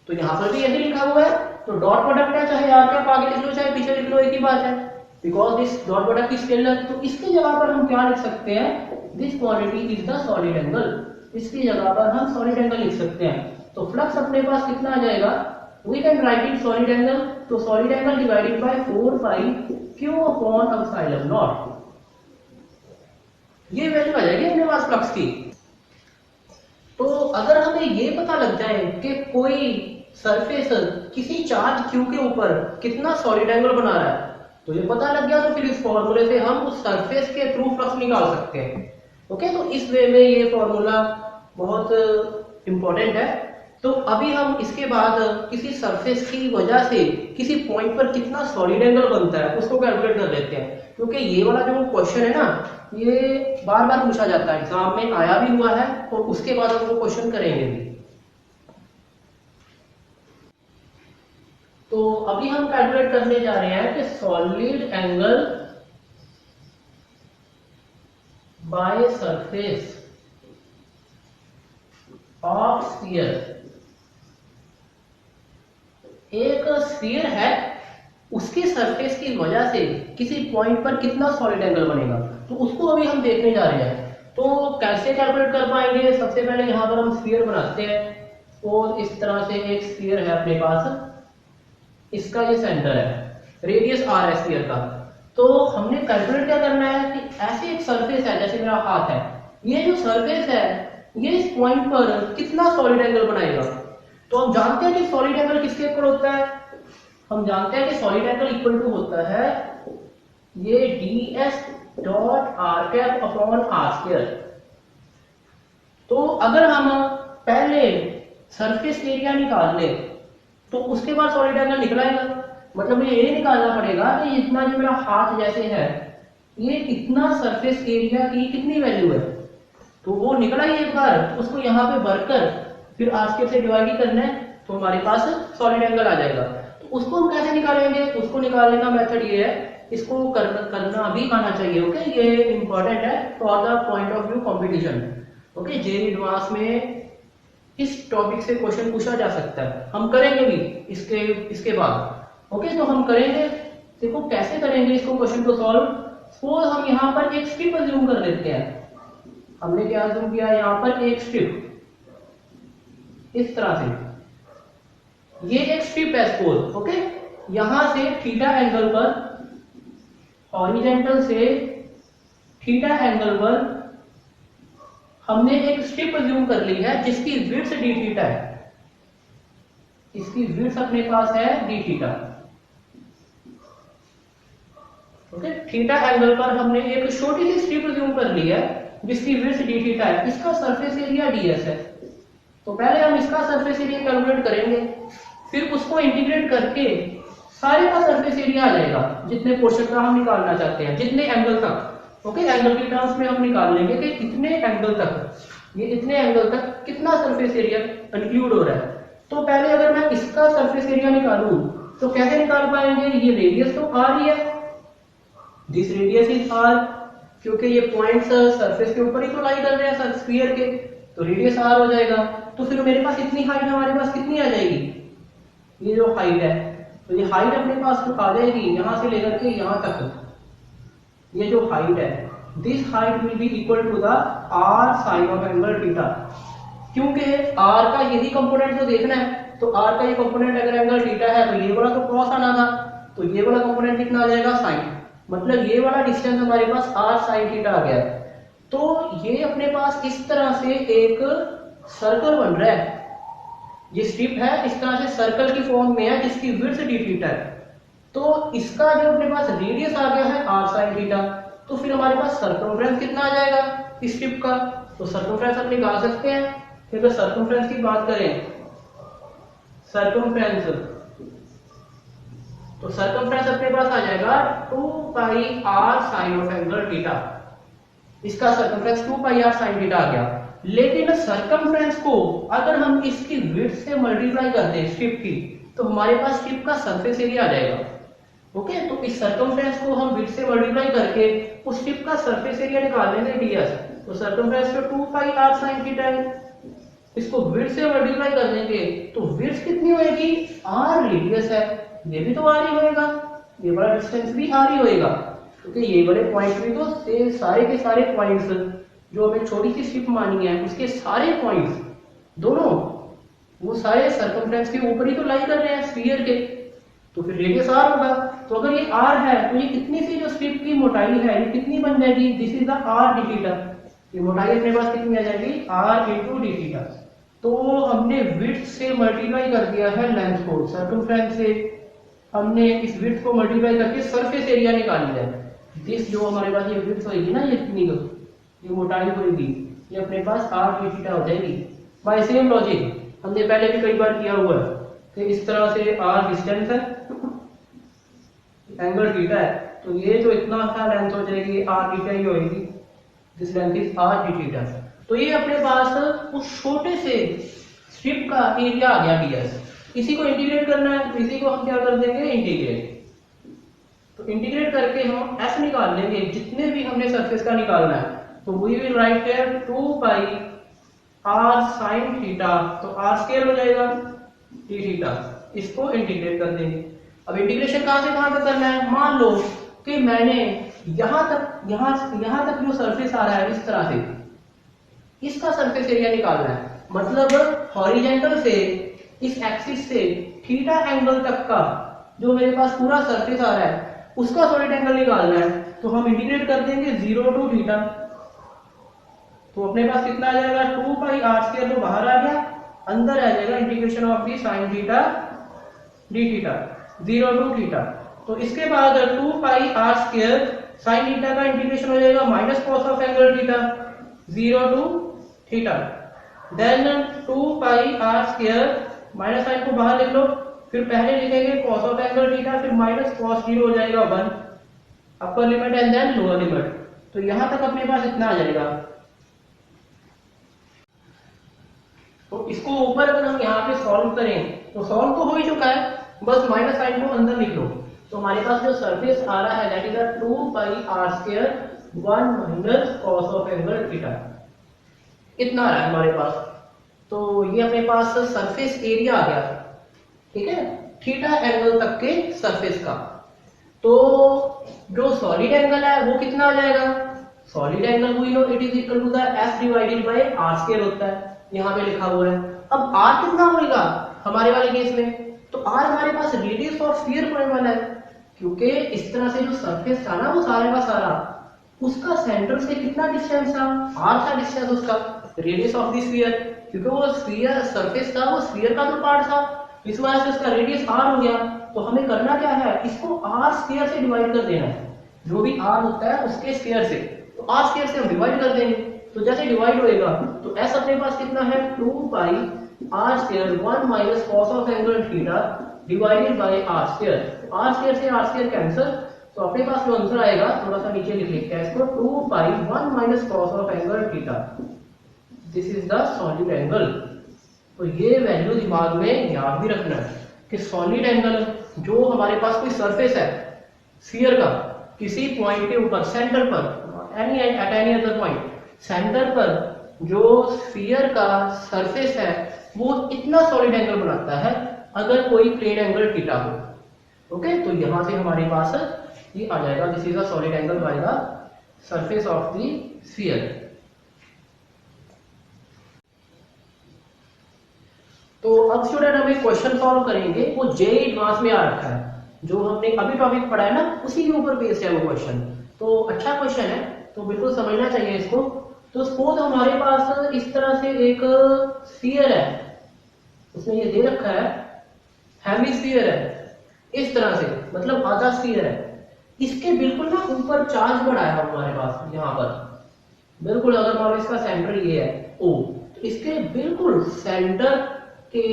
तो यहाँ पर भी यही लिखा हुआ है, तो डॉट प्रोडक्ट है, चाहे r कैप आगे लिख लो चाहे पीछे लिख लो, एक ही बात है। Because this dot product is scalar, तो इसकी जगह पर हम क्या लिख सकते हैं, this quantity is the solid angle. इसकी जगह पर हम सॉलिड एंगल लिख सकते हैं। तो फ्लक्स अपने पास कितना आ जाएगा, we can write it solid angle. तो solid angle divided by 4 pi q upon epsilon naught, ये वैल्यू आ जाएगी अपने पास फ्लक्स की। तो अगर हमें ये पता लग जाए कि कोई सरफेस किसी चार्ज q के ऊपर कितना सॉलिड एंगल बना रहा है, तो ये पता लग गया तो फिर इस फॉर्मूले से हम उस सरफेस के थ्रू फ्लक्स निकाल सकते हैं। ओके, तो इस वे में ये फॉर्मूला बहुत इंपॉर्टेंट है। तो अभी हम इसके बाद किसी सरफेस की वजह से किसी पॉइंट पर कितना सॉलिड एंगल बनता है उसको कैलकुलेट कर लेते हैं, क्योंकि ये वाला जो क्वेश्चन है ना ये बार बार पूछा जाता है, एग्जाम में आया भी हुआ है और उसके बाद हम वो क्वेश्चन करेंगे भी। तो अभी हम कैलकुलेट करने जा रहे हैं कि solid angle by surface of sphere. एक स्फीयर है, उसके सरफेस की वजह से किसी पॉइंट पर कितना सॉलिड एंगल बनेगा, तो उसको अभी हम देखने जा रहे हैं। तो कैसे कैलकुलेट कर पाएंगे, सबसे पहले यहाँ पर हम स्फीयर बनाते हैं और इस तरह से एक स्फीयर है अपने पास, इसका ये सेंटर है, रेडियस r है स्फीयर का। तो हमने कैलकुलेट क्या करना है कि ऐसे एक सरफेस है, जैसे मेरा हाथ है, ये जो सरफेस है ये इस पॉइंट पर कितना सॉलिड एंगल बनाएगा। तो हम जानते हैं कि सॉलिड एंगल किसके इक्वल होता है, हम जानते हैं कि सॉलिड एंगल इक्वल टू होता है ये ds dot r cap upon r square. तो अगर हम पहले सरफेस एरिया निकाल ले तो उसके बाद सॉलिड एंगल निकलाएगा। मतलब ये निकालना पड़ेगा कि इतना जो मेरा हाथ जैसे है ये इतना सरफेस एरिया की कितनी वैल्यू है, तो वो निकला ही एक बार, उसको यहाँ पे भरकर फिर r स्क्वायर से डिवाइड करना है तो हमारे पास सॉलिड एंगल आ जाएगा। तो उसको हम कैसे निकालेंगे, उसको निकालने का मेथड ये है, इसको करना भी आना चाहिए। ओके, ये इंपॉर्टेंट है for the point of view competition. Okay, JEE advance में इस टॉपिक से क्वेश्चन पूछा जा सकता है, हम करेंगे भी इसके बाद। ओके, तो हम करेंगे, देखो कैसे करेंगे इसको क्वेश्चन को सॉल्व। सपोज हम यहाँ पर एक स्ट्रिप अज्यूम कर लेते हैं। हमने क्या अज्यूम किया, यहाँ पर एक स्ट्रिप इस तरह से, ये एक स्ट्रिप है सपोज। ओके, यहां से थीटा एंगल पर, हॉरिजॉन्टल से थीटा एंगल पर हमने एक स्ट्रिप अज्यूम कर ली है जिसकी विड्थ डी थीटा है, इसकी विड्थ अपने पास है D theta. Okay, theta angle पर हमने एक छोटी सी स्ट्रिप अज्यूम कर ली है जिसकी विड्थ डी थीटा है, इसका सरफेस एरिया ds है। तो पहले हम इसका सरफेस एरिया कैलकुलेट करेंगे, फिर उसको इंटीग्रेट करके सारे का सरफेस एरिया आ जाएगा जितने पोर्शन का हम निकालना चाहते हैं, जितने एंगल तक। ओके, एंगल की टर्म्स में हम निकाल लेंगे कि कितने एंगल तक ये इतने एंगल तक कितना सरफेस एरिया इंक्लूड हो रहा है। तो पहले अगर मैं इसका सरफेस एरिया निकालूं तो कैसे निकाल पाएंगे, ये रेडियस तो आर ही है, दिस रेडियस इज आर, क्योंकि ये पॉइंट्स सरफेस के ऊपर ही तो लाई कर रहे हैं स्फीयर के, तो रेडियस आर हो जाएगा। तो फिर मेरे पास इतनी हाइट हमारे पास कितनी आ जाएगी, ये जो हाइट है, तो ये हाइट अपने पास आ जाएगी यहां से लेकर के यहां तक, ये जो हाइट है, this height will be equal to the r sine of angle theta, क्योंकि आर का यही कंपोनेंट जो देखना है, तो आर का ये कंपोनेंट अगर एंगल थीटा है तो ये वाला तो कॉस आना था, तो ये वाला कंपोनेंट कितना आ जाएगा साइन, मतलब ये वाला डिस्टेंस हमारे पास आर साइन थीटा आ गया है। तो ये अपने पास इस तरह से एक सर्कल बन रहा है, ये स्ट्रिप है इस तरह से सर्कल की फॉर्म में है जिसकी विड्थ डी थीटा है, तो इसका जो अपने पास रेडियस आ गया है आर साइन थीटा, तो फिर हमारे पास सर्कमफ्रेंस कितना आ जाएगा इस स्ट्रिप का, तो सर्कमफ्रेंस हम निकाल सकते हैं। फिर अगर सर्कमफ्रेंस की बात करें, सर्कमफ्रेंस, तो सर्कमफ्रेंस अपने पास आ जाएगा 2 pi are sine of angle theta, इसका circumference 2 pi are sine theta आ गया। लेकिन सर्कमफ्रेंस को अगर हम इसकी विड्थ से मल्टीप्लाई करते हैं स्ट्रिप की, तो हमारे पास स्ट्रिप का सरफेस एरिया आ जाएगा। ओके, तो इस सर्कमफ्रेंस को हम विड्थ से मल्टीप्लाई करके उस स्ट्रिप का सरफेस एरिया निकाल लेंगे ds, तो सर्कमफ्रेंस तो 2 पाई आर साइन थीटा है, इसको विड्थ से मल्टीप्लाई कर देंगे तो विड्थ कितनी होएगी, आर रेडियस है, ये भी तो आर ही होएगा, ये वाला डिस्टेंस भी आर ही होएगा, क्योंकि ये वाले पॉइंट भी तो सारे के सारे पॉइंट्स जो हमें छोटी सी स्ट्रिप मानी है उसके सारे पॉइंट्स दोनों वो सारे सर्कमफ्रेंस के ऊपर ही तो लाई कर रहे हैं स्फीयर के, तो फिर रेडियस आर होगा। तो अगर ये आर है तो ये कितनी सी जो स्ट्रिप की मोटाई है ये कितनी बन जाएगी, this is the R D theta, ये मोटाई अपने पास कितनी आ जाएगी, आर इंटू डी थीटा। तो हमने विड्थ से मल्टीप्लाई कर दिया है लेंथ को, सर्कमफ्रेंस से हमने इस विड्थ को मल्टीप्लाई करके सरफेस एरिया निकाल लिया है, दिस जो हमारे पास ये विड्थ होगी ना, ये कितनी ये मोटाई होगी, ये अपने पास आर डी थीटा हो जाएगी। बाय सेम लॉजिक हमने पहले भी कई बार किया हुआ है कि इस तरह से आर डिस्टेंस है, एंगल थीटा है, तो ये जो इतना सा लेंथ हो जाएगी आर थीटा ही होगी, this length is R D theta. तो ये अपने पास उस छोटे से स्ट्रिप का एरिया आ गया ds, इसी को इंटीग्रेट करना है, तो इसी को हम क्या कर देंगे इंटीग्रेट, तो इंटीग्रेट करके हम s निकाल लेंगे जितने भी हमने सरफेस का निकालना है, तो we will write here 2 pi are sine theta, तो आर स्क्वायर हो जाएगा डी थीटा, इसको इंटीग्रेट कर देंगे। अब इंटीग्रेशन कहां से कहां तक करना है, मान लो कि मैंने यहां तक जो सरफेस आ रहा है इस तरह से, इसका सरफेस एरिया निकालना है, मतलब हॉरिजॉन्टल से इस एक्सिस से थीटा एंगल तक का जो मेरे पास पूरा सरफेस आ रहा है उसका सॉलिड एंगल निकालना है, तो हम इंटीग्रेट कर देंगे 0 टू थीटा, तो अपने पास कितना आ जाएगा 2 पाई आर स्क्वायर, तो बाहर आ गया, अंदर आ जाएगा integration of the sine theta d theta 0 to theta, तो इसके बाद 2 pi are square sine theta का इंटीग्रेशन हो जाएगा minus cos of angle theta 0 to theta, then 2 pi are square minus sine को बाहर लिख लो, फिर पहले लिखेंगे कॉस ऑफ एंगल थीटा, फिर माइनस कॉस 0 हो जाएगा 1, upper limit and then lower limit, तो यहां तक अपने पास इतना आ जाएगा। तो इसको ऊपर अगर हम यहाँ पे सॉल्व करें तो सॉल्व तो हो ही चुका है, बस माइनस साइन को अंदर लिख लो, तो हमारे पास जो सरफेस आ रहा है that is 2 pi are square 1 minus cos of angle theta, इतना आ रहा है हमारे पास। तो ये अपने पास सरफेस एरिया आ गया, ठीक है, थीटा एंगल तक के सरफेस का। तो जो सॉलिड एंगल है वो कितना आ जाएगा, solid angle we know it is equal to the s divided by r square होता है, यहाँ पे लिखा हुआ है। अब r कितना होगा हमारे वाले केस में, तो r हमारे पास रेडियस ऑफ स्फीयर पड़ने वाला है, क्योंकि इस तरह से जो सरफेस था ना वो सारे का सारा, उसका सेंटर से कितना डिस्टेंस था, r था डिस्टेंस उसका, रेडियस ऑफ द स्फीयर, क्योंकि वो स्फीयर सरफेस था, वो स्फीयर का तो पार्ट था, इस वजह से उसका रेडियस r हो गया। तो हमें करना क्या है, इसको r स्क्वायर से डिवाइड कर देना है, जो भी r होता है उसके स्क्वायर से, तो r स्क्वायर से हम डिवाइड कर देंगे, तो जैसे डिवाइड होएगा तो s अपने पास कितना है 2 पाई r square 1 minus cos of angle theta divided by r square, r square से r स्क्वायर कैंसिल, तो अपने पास जो आंसर आएगा थोड़ा सा नीचे लिख लेते हैं इसको, 2 पाई 1 minus cos of angle theta, this is the solid angle. तो ये वैल्यू दिमाग में याद भी रखना है कि सॉलिड एंगल जो हमारे पास कोई सरफेस है स्फीयर का, किसी पॉइंट के ऊपर सेंटर पर any at any other point centre पर जो स्फीयर का सरफेस है वो इतना सॉलिड एंगल बनाता है अगर कोई प्लेन एंगल थीटा हो। ओके, तो यहां से हमारे पास ये आ जाएगा, this is a solid angle by the surface of the sphere. तो अब स्टूडेंट हम एक क्वेश्चन सॉल्व करेंगे, वो जेईई एडवांस में आ रखा है, जो हमने अभी टॉपिक पढ़ा है ना उसी के ऊपर बेस्ड है वो क्वेश्चन। तो अच्छा क्वेश्चन है, तो बिल्कुल समझना चाहिए इसको। तो सपोज हमारे पास इस तरह से एक स्फीयर है, उसमें ये दे रखा है हेमिस्फीयर है, इस तरह से मतलब आधा स्फीयर है। इसके बिल्कुल ना ऊपर चार्ज पड़ा है हमारे पास यहाँ पर, बिल्कुल अगर मान लो इसका सेंटर ये है ओ, तो इसके बिल्कुल सेंटर के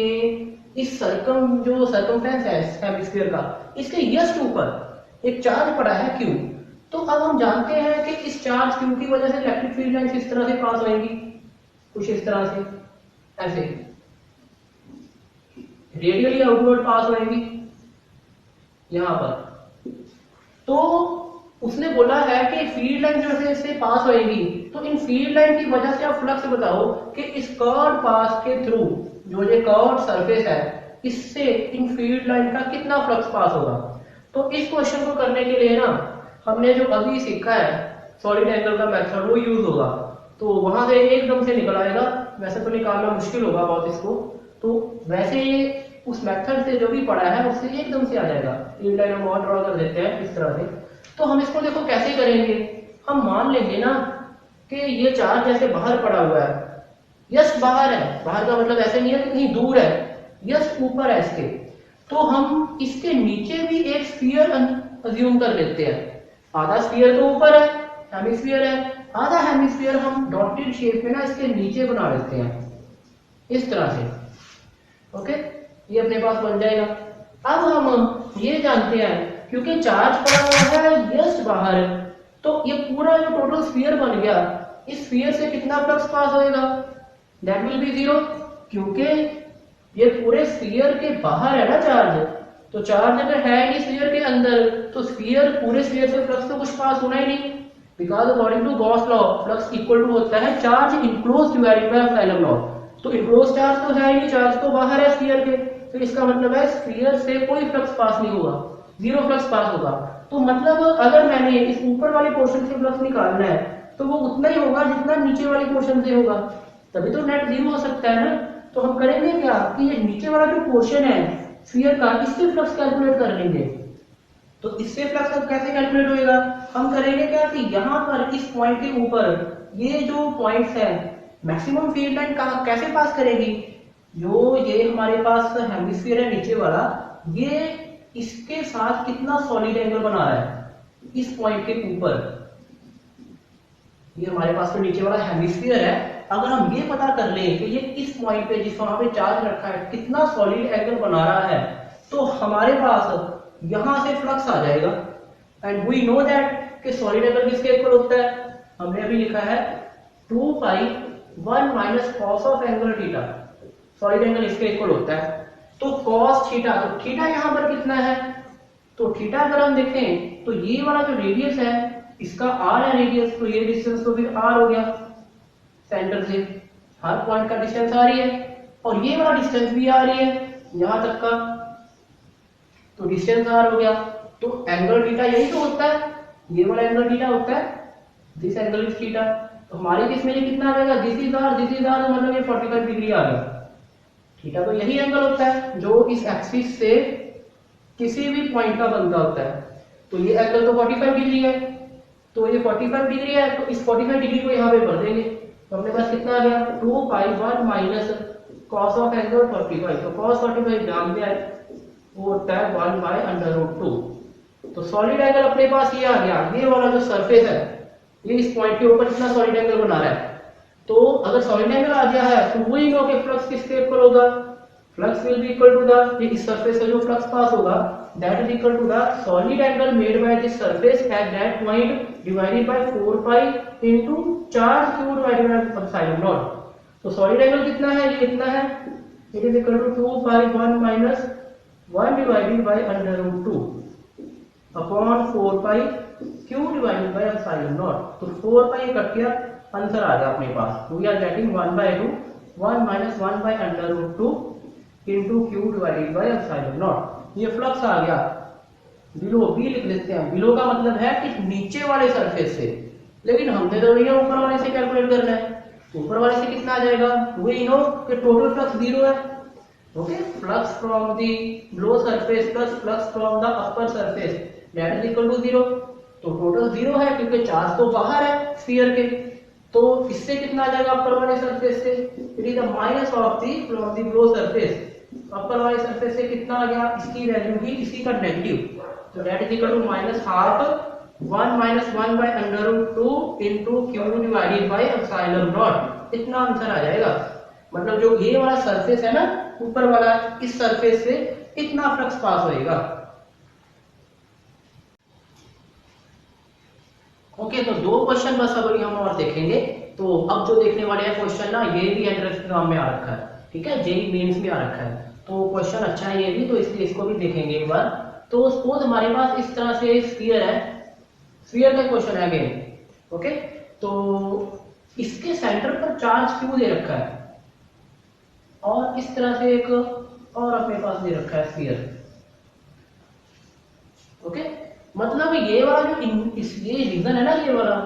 इस जो सर्कमफ्रेंस है हेमिस्फीयर का, इसके जस्ट ऊपर एक चार्ज पड़ा है क्यू। तो अब हम जानते हैं कि इस चार्ज क्यू की वजह से इलेक्ट्रिक फील्ड लाइंस इस तरह से पास होंगी, कुछ इस तरह से, ऐसे रेडियली आउटवर्ड पास होंगी यहां पर। तो उसने बोला है कि फील्ड लाइन जो है इससे पास होएगी, तो इन फील्ड लाइन की वजह से आप फ्लक्स बताओ कि इस कर्व पास के थ्रू जो ये कर्व सरफेस है इससे इन फील्ड लाइन का कितना फ्लक्स पास होगा। तो इस क्वेश्चन को करने के लिए ना हमने जो अभी सीखा है सॉलिड एंगल का मेथड वो यूज होगा। तो वहां से एकदम से निकल आएगा, वैसे तो निकालना मुश्किल होगा बहुत इसको, तो वैसे उस मेथड से जो भी पढ़ा है उससे एकदम से आ जाएगा। फील्ड लाइन हम और ड्रॉ कर देते हैं इस तरह से। तो हम इसको देखो कैसे करेंगे, हम मान लेंगे ना कि ये चार्ज जैसे बाहर पड़ा हुआ है, यस बाहर है, बाहर का मतलब ऐसे नहीं है कि कहीं दूर है, यस ऊपर है इसके। तो हम इसके नीचे भी एक स्फीयर अज्यूम कर लेते हैं, आधा स्फीयर तो ऊपर है, हेमिस्फीयर है, आधा हेमिस्फीयर हम डॉटेड शेप में ना इसके नीचे बना लेते हैं इस तरह से। ओके, ये अपने पास बन जाएगा। अब हम ये जानते हैं क्योंकि चार्ज पड़ा हुआ है जस्ट बाहर, तो ये पूरा जो टोटल स्फीयर बन गया, इस स्फीयर से कितना फ्लक्स पास होएगा, दैट विल बी जीरो, क्योंकि ये पूरे स्फीयर के बाहर है ना चार्ज। तो चार्ज अगर है नहीं स्फीयर के अंदर, तो स्फीयर पूरे स्फीयर से फ्लक्स तो कुछ पास होना ही नहीं, because according to Gauss law flux equal to होता है charge enclose divided by epsilon naught. तो इनक्लोज चार्ज तो है ही नहीं, चार्ज तो बाहर है स्फीयर के, तो इसका मतलब है स्फीयर से कोई फ्लक्स पास नहीं होगा, जीरो फ्लक्स पास होगा। तो मतलब अगर मैंने इस ऊपर वाले पोर्शन से फ्लक्स निकालना है तो वो उतना ही होगा जितना नीचे वाले पोर्शन से होगा, तभी तो नेट जीरो हो सकता है ना। तो हम करेंगे क्या कि ये नीचे वाला जो पोर्शन है स्फीयर का, इससे फ्लक्स कैलकुलेट कर लेंगे। तो इससे फ्लक्स अब कैसे कैलकुलेट होएगा, हम करेंगे क्या कि यहाँ पर इस पॉइंट के ऊपर ये जो पॉइंट्स है मैक्सिमम फील्ड लाइन कहाँ कैसे पास करेगी, जो ये हमारे पास हेमिस्फीयर है नीचे वाला, ये इसके साथ कितना सॉलिड एंगल बना रहा है इस पॉइंट के ऊपर, ये हमारे पास तो नीचे वाला हेमिस्फीयर है। अगर हम ये पता कर लें कि ये इस पॉइंट पे जिस वहां पे चार्ज रखा है कितना सॉलिड एंगल बना रहा है, तो हमारे पास यहां से फ्लक्स आ जाएगा। एंड वी नो दैट कि सॉलिड एंगल किसके इक्वल होता है, हमने अभी लिखा है 2 पाई 1 minus cos of angle theta, solid angle इसके इक्वल होता है। तो कॉस थीटा, तो थीटा यहां पर कितना है, तो थीटा अगर हम देखें तो ये वाला जो रेडियस है इसका r है रेडियस, तो ये डिस्टेंस तो फिर r हो गया सेंटर से, हर पॉइंट का डिस्टेंस आ रही है, और ये वाला डिस्टेंस भी आ रही है यहां तक का, तो डिस्टेंस r हो गया। तो एंगल थीटा यही तो होता है, ये वाला एंगल थीटा होता है, दिस एंगल इज थीटा। तो हमारे केस में ये कितना आ जाएगा, दिस इज r, मतलब ये 45 डिग्री आ गया। थीटा तो यही एंगल होता है जो इस एक्सिस से किसी भी पॉइंट का बनता होता है। तो ये एंगल तो 45 डिग्री है, तो ये 45 डिग्री है, तो इस 45 डिग्री को यहाँ पे भर देंगे, तो अपने पास कितना आ गया 2 पाई 1 माइनस कॉस ऑफ एंगल 45, तो कॉस 45 डाल दिया है, वो होता है 1 बाय √2। तो सॉलिड एंगल अपने पास ये आ गया, ये वाला जो सरफेस है ये इस पॉइंट के ऊपर कितना सॉलिड एंगल बना रहा है। तो अगर सॉलिड एंगल आ गया है तो वही नो कि फ्लक्स किसके इक्वल होगा, flux will be equal to the, ये इस सरफेस से जो फ्लक्स पास होगा that is equal to the solid angle made by this surface at that point divided by 4 pi into charge q divided by epsilon naught. तो solid एंगल कितना है, ये कितना है, it is equal to 2 by 1 minus 1 divided by under root 2 upon 4 pi q divided by epsilon naught. तो 4 pi cut गया, answer आ गया अपने पास। We are getting 1/2 1 minus 1 by under root 2 into Q divided by epsilon naught. ये flux आ गया below, B लिख लेते हैं। बिलो का मतलब है कि नीचे वाले सरफेस से, लेकिन हमने तो भैया ऊपर वाले से कैलकुलेट करना है। ऊपर वाले से कितना आ जाएगा, वी नो कि टोटल फ्लक्स 0 है। Okay, flux from the low surface plus flux from the upper surface that is equal to 0। तो टोटल 0 है क्योंकि चार्ज तो बाहर है स्फीयर के। तो इससे कितना आ जाएगा अपर वाले सरफेस से, it is the minus of the from the low surface. Upper वाले सरफेस से कितना आ गया, इसकी वैल्यू ही इसी का नेगेटिव, तो that is equal to minus half 1 minus 1 by under root 2 into Q divided by epsilon naught. इतना आंसर आ जाएगा। मतलब जो ये वाला सरफेस है ना ऊपर वाला, इस सरफेस से इतना फ्लक्स पास होएगा। ओके, तो 2 क्वेश्चन बस अभी हम और देखेंगे। तो अब जो देखने वाले हैं क्वेश्चन ना, ये भी एंट्रेंस एग्जाम में आ रखा है, ठीक है, जेईई मेंस में आ रखा है। तो क्वेश्चन अच्छा है ये भी, तो इसलिए इसको भी देखेंगे एक बार। तो सपोज हमारे पास इस तरह से स्फीयर है, स्फीयर का क्वेश्चन है अगेन। ओके, तो इसके सेंटर पर चार्ज क्यू दे रखा है और इस तरह से एक और अपने पास दे रखा है स्फीयर। ओके, मतलब ये वाला जो ये रीजन है ना, ये वाला,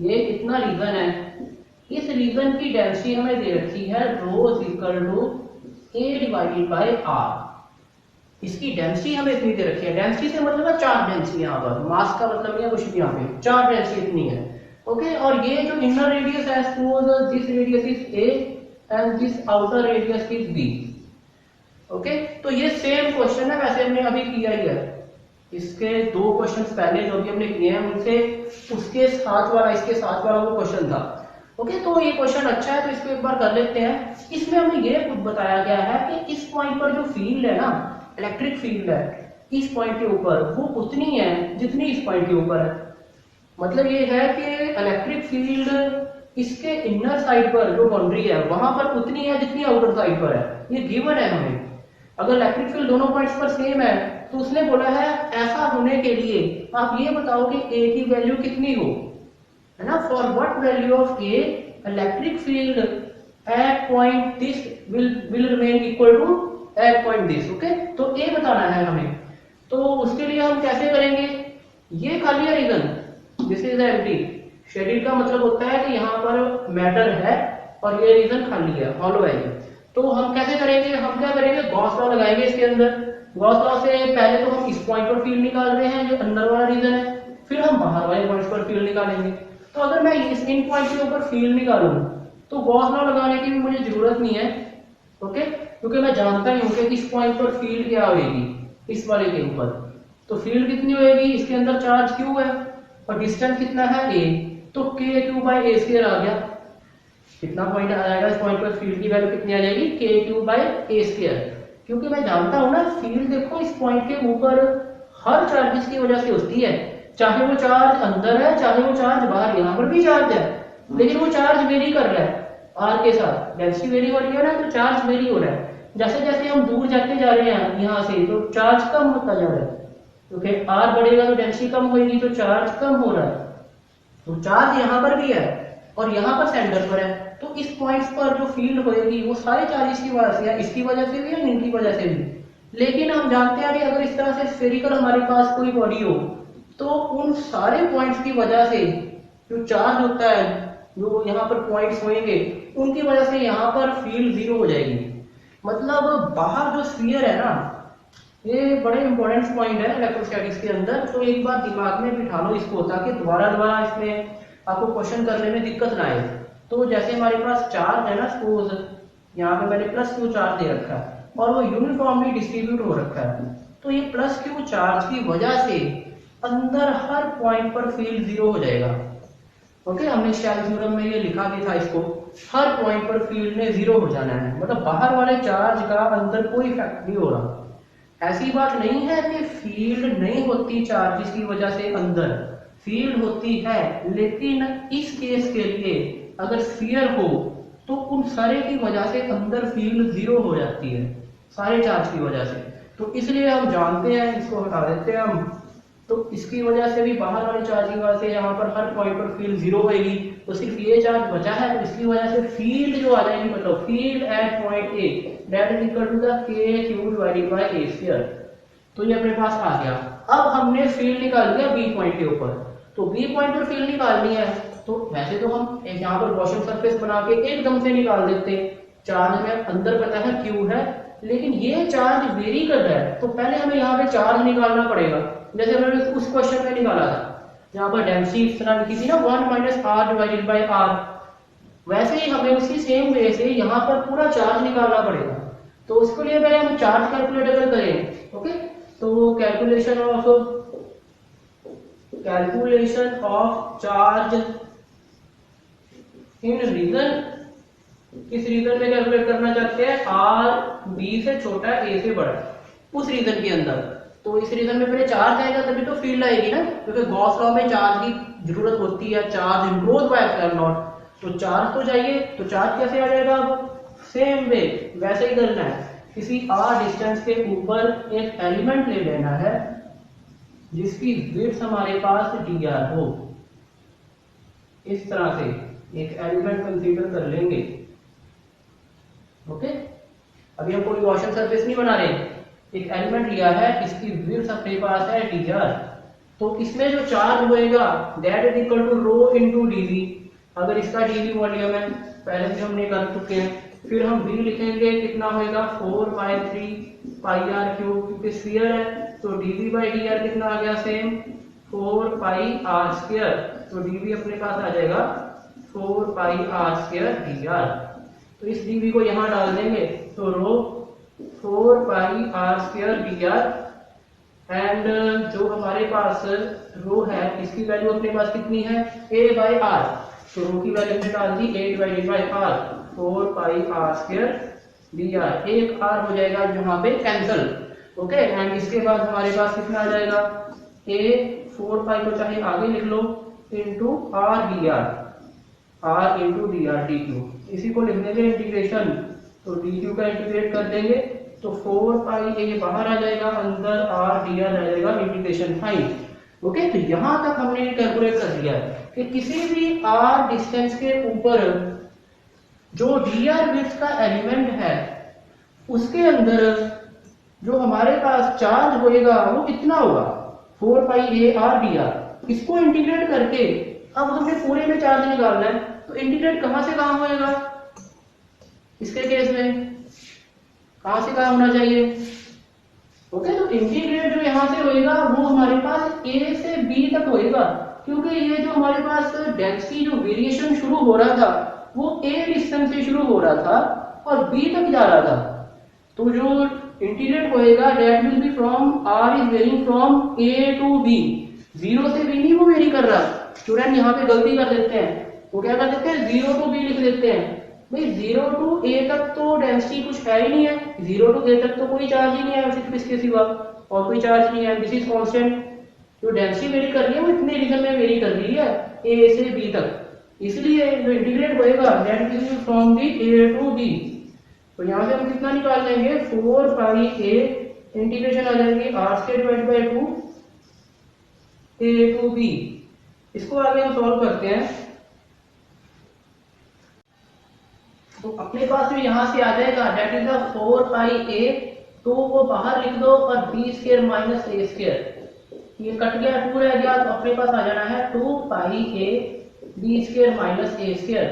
ये इतना रीजन है, इस रीजन की डेंसिटी हमें दे रखी है rho is equal to A divided by R. इसकी डेंसिटी हमें इतनी दे रखी है। डेंसिटी से मतलब है चार्ज डेंसिटी, यहाँ पर मास का मतलब नहीं है कुछ भी, यहाँ पे चार्ज डेंसिटी इतनी है। ओके, और ये जो इनर रेडियस है, suppose this radius is a and this outer radius is b. Okay, तो ये सेम क्वेश्चन है, वैसे हमने अभी किया ही है। इसके 2 क्वेश्चन पहले जो भी हमने किए हैं उनसे उसके साथ वाला, इसके साथ वाला वो क्वेश्चन था। ओके, तो ये क्वेश्चन अच्छा है, तो इसको एक बार कर लेते हैं। इसमें हमें ये खुद बताया गया है कि इस पॉइंट पर जो फील्ड है ना, इलेक्ट्रिक फील्ड है, इस पॉइंट के ऊपर वो उतनी है जितनी इस पॉइंट के ऊपर है। मतलब ये है कि इलेक्ट्रिक फील्ड इसके इनर साइड पर जो बाउंड्री है वहां पर उतनी है जितनी आउटर साइड पर है। ये गिवन है हमें। अगर इलेक्ट्रिक फील्ड दोनों पॉइंट्स पर सेम है तो उसने बोला है ऐसा होने के लिए आप ये बताओ कि ए की वैल्यू कितनी हो, है ना। For what value of a electric field at point this will remain equal to at point this. Okay, तो ए बताना है हमें। तो उसके लिए हम कैसे करेंगे, ये खाली है region, this is empty. Shaded का मतलब होता है कि यहाँ पर मैटर है और ये रीजन खाली है, हॉलो है ये। तो हम कैसे करेंगे, हम क्या करेंगे, गॉस लॉ लगाएंगे इसके अंदर। गॉस लॉ से पहले तो हम इस पॉइंट पर फील्ड निकाल रहे हैं जो अंदर वाला रीजन है, फिर हम बाहर वाले पॉइंट्स पर फील्ड निकालेंगे। तो अगर मैं इस इन पॉइंट के ऊपर फील्ड निकालूं तो गॉस लॉ लगाने की भी मुझे जरूरत नहीं है। ओके, क्योंकि मैं जानता ही हूं कि इस पॉइंट पर फील्ड क्या होगी, इस वाले के ऊपर। तो फील्ड कितनी होगी, इसके अंदर चार्ज क्यू है और डिस्टेंस कितना है ए, तो के क्यू बाई ए स्क्वायर आ गया। कितना पॉइंट आ जाएगा इस पॉइंट पर, फील्ड की वैल्यू कितनी आ जाएगी, के क्यू बाई ए स्क्वायर। क्योंकि मैं जानता हूं ना फील्ड, देखो इस पॉइंट के ऊपर हर चार्जेस की वजह से होती है, चाहे वो चार्ज अंदर है चाहे वो चार्ज बाहर। यहाँ पर भी चार्ज है लेकिन वो चार्ज वेरी कर रहा है आर के साथ, डेंसिटी वेरी हो रही है ना, तो चार्ज वेरी हो रहा है। जैसे जैसे हम दूर जाते जा रहे हैं यहाँ से तो चार्ज कम होता जा रहा है, क्योंकि आर बढ़ेगा तो डेंसिटी कम होगी, तो चार्ज कम हो रहा है। तो चार्ज यहाँ पर भी है और यहाँ पर सेंटर पर है, तो इस पॉइंट्स पर जो फील्ड होगी वो सारे चार्जेस की वजह से है, इसकी वजह से भी और इनकी वजह से भी। लेकिन हम जानते हैं कि अगर इस तरह से स्फेरिकल हमारे पास कोई बॉडी हो तो उन सारे पॉइंट्स की वजह से जो चार्ज होता है, जो यहाँ पर पॉइंट्स होंगे, उनकी वजह से यहाँ पर फील्ड 0 हो जाएगी। मतलब बाहर जो स्फीयर है ना, ये बड़े इंपॉर्टेंट पॉइंट है इलेक्ट्रोस्टैटिक्स के अंदर। तो एक बार दिमाग में बिठा लो इसको, ताकि दोबारा इसमें आपको क्वेश्चन करने में दिक्कत ना आए। तो जैसे हमारे पास चार्ज है ना, सपोज यहाँ पे मैंने प्लस क्यू चार्ज दे रखा है और वो यूनिफॉर्मली डिस्ट्रीब्यूट हो रखा है, तो ये प्लस क्यू चार्ज की वजह से अंदर हर पॉइंट पर फील्ड 0 हो जाएगा। ओके, हमने शेल थ्योरम में ये लिखा भी था इसको, हर पॉइंट पर फील्ड ने 0 हो जाना है। मतलब बाहर वाले चार्ज का अंदर कोई इफेक्ट नहीं हो रहा। ऐसी बात नहीं है कि फील्ड नहीं होती चार्जेस की वजह से, अंदर फील्ड होती है, लेकिन इस केस के लिए अगर स्फीयर हो तो उन सारे की वजह से अंदर फील्ड जीरो हो जाती है, सारे चार्ज की वजह से। तो इसलिए हम जानते हैं, इसको हटा देते हैं हम, तो इसकी वजह से भी बाहर वाले चार्ज की वजह से यहाँ पर हर पॉइंट पर फील्ड जीरो होगी, तो सिर्फ ये चार्ज बचा है, तो इसकी वजह से फील्ड जो आ जाएगी, मतलब field at point a that is equal to the k cube divided by a square. तो ये अपने पास आ गया। अब हमने फील्ड निकाल लिया बी पॉइंट के ऊपर, तो बी पॉइंट पर फील्ड निकालनी है, तो वैसे तो हम यहाँ पर गॉसियन सरफेस बना के एकदम से निकाल देते, चार्ज में अंदर पता है क्यू है, लेकिन ये चार्ज वेरी कर रहा है, तो पहले हमें यहाँ पे चार्ज निकालना पड़ेगा, जैसे हमने उस क्वेश्चन में निकाला था, यहाँ पर डेंसिटी इस तरह लिखी थी ना 1 minus r divided by r, वैसे ही हमें उसी सेम वे से यहाँ पर पूरा चार्ज निकालना पड़ेगा। तो उसके लिए पहले हम चार्ज कैलकुलेट अगर करें, ओके, तो calculation of charge in region, किस रीजन में कैलकुलेट करना चाहते हैं, आर बी से छोटा है ए से बड़ा है, उस रीजन के अंदर। तो इस रीजन में पहले चार्ज आएगा तभी तो फील्ड आएगी ना, क्योंकि गॉस लॉ में चार्ज की जरूरत होती है, charge enclose by epsilon naught, तो चार्ज तो चाहिए, तो चार्ज कैसे आ जाएगा, अब सेम वे वैसे ही करना है, किसी आर डिस्टेंस के ऊपर एक एलिमेंट ले लेना है जिसकी विड्थ हमारे पास dr हो, इस तरह से एक एलिमेंट कंसीडर कर लेंगे, ओके। अभी हम कोई गॉसियन सरफेस नहीं बना रहे, एक एलिमेंट लिया है, इसकी विड्थ अपने पास है dr, तो इसमें जो चार्ज होएगा that is equal to rho into dv, अगर इसका dv वॉल्यूम है पहले से हमने कर चुके हैं, फिर हम v लिखेंगे, कितना होएगा 4/3 पाई आर क्यूब, क्योंकि स्फीयर है, तो dv बाई dr कितना आ गया, सेम 4 पाई आर स्क्वायर, तो dv अपने पास आ जाएगा 4 पाई आर स्क्वायर dr, तो इस dv को यहाँ डाल देंगे, तो रो 4 pi are square dr, and जो हमारे पास रो है इसकी वैल्यू अपने पास कितनी है, a बाई आर, तो रो की वैल्यू हमने डाल दी a divided by r, 4 pi are square dr, एक r हो जाएगा यहाँ पे कैंसल, ओके। एंड इसके बाद हमारे पास कितना आ जाएगा, a 4 पाई को चाहे आगे लिख लो इंटू r dr, r इंटू dr dq, इसी को लिख देंगे इंटीग्रेशन, तो dq का इंटीग्रेट कर देंगे, तो 4 पाई ये बाहर आ जाएगा, अंदर r dr आ जाएगा, इंटीग्रेशन फाइन, ओके। तो यहां तक हमने कैलकुलेट कर लिया है कि किसी भी r डिस्टेंस के ऊपर जो dr विड्थ का एलिमेंट है उसके अंदर जो हमारे पास चार्ज होएगा वो कितना होगा, 4 पाई a r dr, इसको इंटीग्रेट करके अब हमें पूरे में चार्ज निकालना है, तो इंटीग्रेट कहां से कहां होएगा, इसके केस में कहां से कहां होना चाहिए, ओके। तो इंटीग्रेट जो यहां से होएगा वो हमारे पास a से b तक होएगा, क्योंकि ये जो हमारे पास डेंसिटी जो वेरिएशन शुरू हो रहा था वो a डिस्टेंस से शुरू हो रहा था और b तक जा रहा था, तो जो इंटीग्रेट होएगा that will be from r is varying from a to b, 0 से b नहीं वो वेरी कर रहा, स्टूडेंट यहाँ पे गलती कर देते हैं, वो क्या कर देते हैं 0 टू b लिख देते हैं, भाई 0 टू a तक तो डेंसिटी कुछ है ही नहीं है, 0 टू a तक तो कोई चार्ज ही नहीं है सिर्फ इसके सिवा, और कोई चार्ज नहीं है, दिस इज कांस्टेंट, जो डेंसिटी वेरी कर रही है वो इतने रीजन में वेरी कर रही है a से b तक, इसलिए जो इंटीग्रेट होएगा that is from the a to b, तो यहाँ से हम कितना निकाल लेंगे 4 पाई a, इंटीग्रेशन आ जाएगी r square divided by 2 a to b, इसको आगे हम सॉल्व करते हैं, तो अपने पास जो यहाँ से आ जाएगा दैट इज 4 पाई a, तो वो बाहर लिख दो और b square minus a square, ये कट गया 2 रह गया, तो अपने पास आ जाना है 2 पाई a b square minus a square,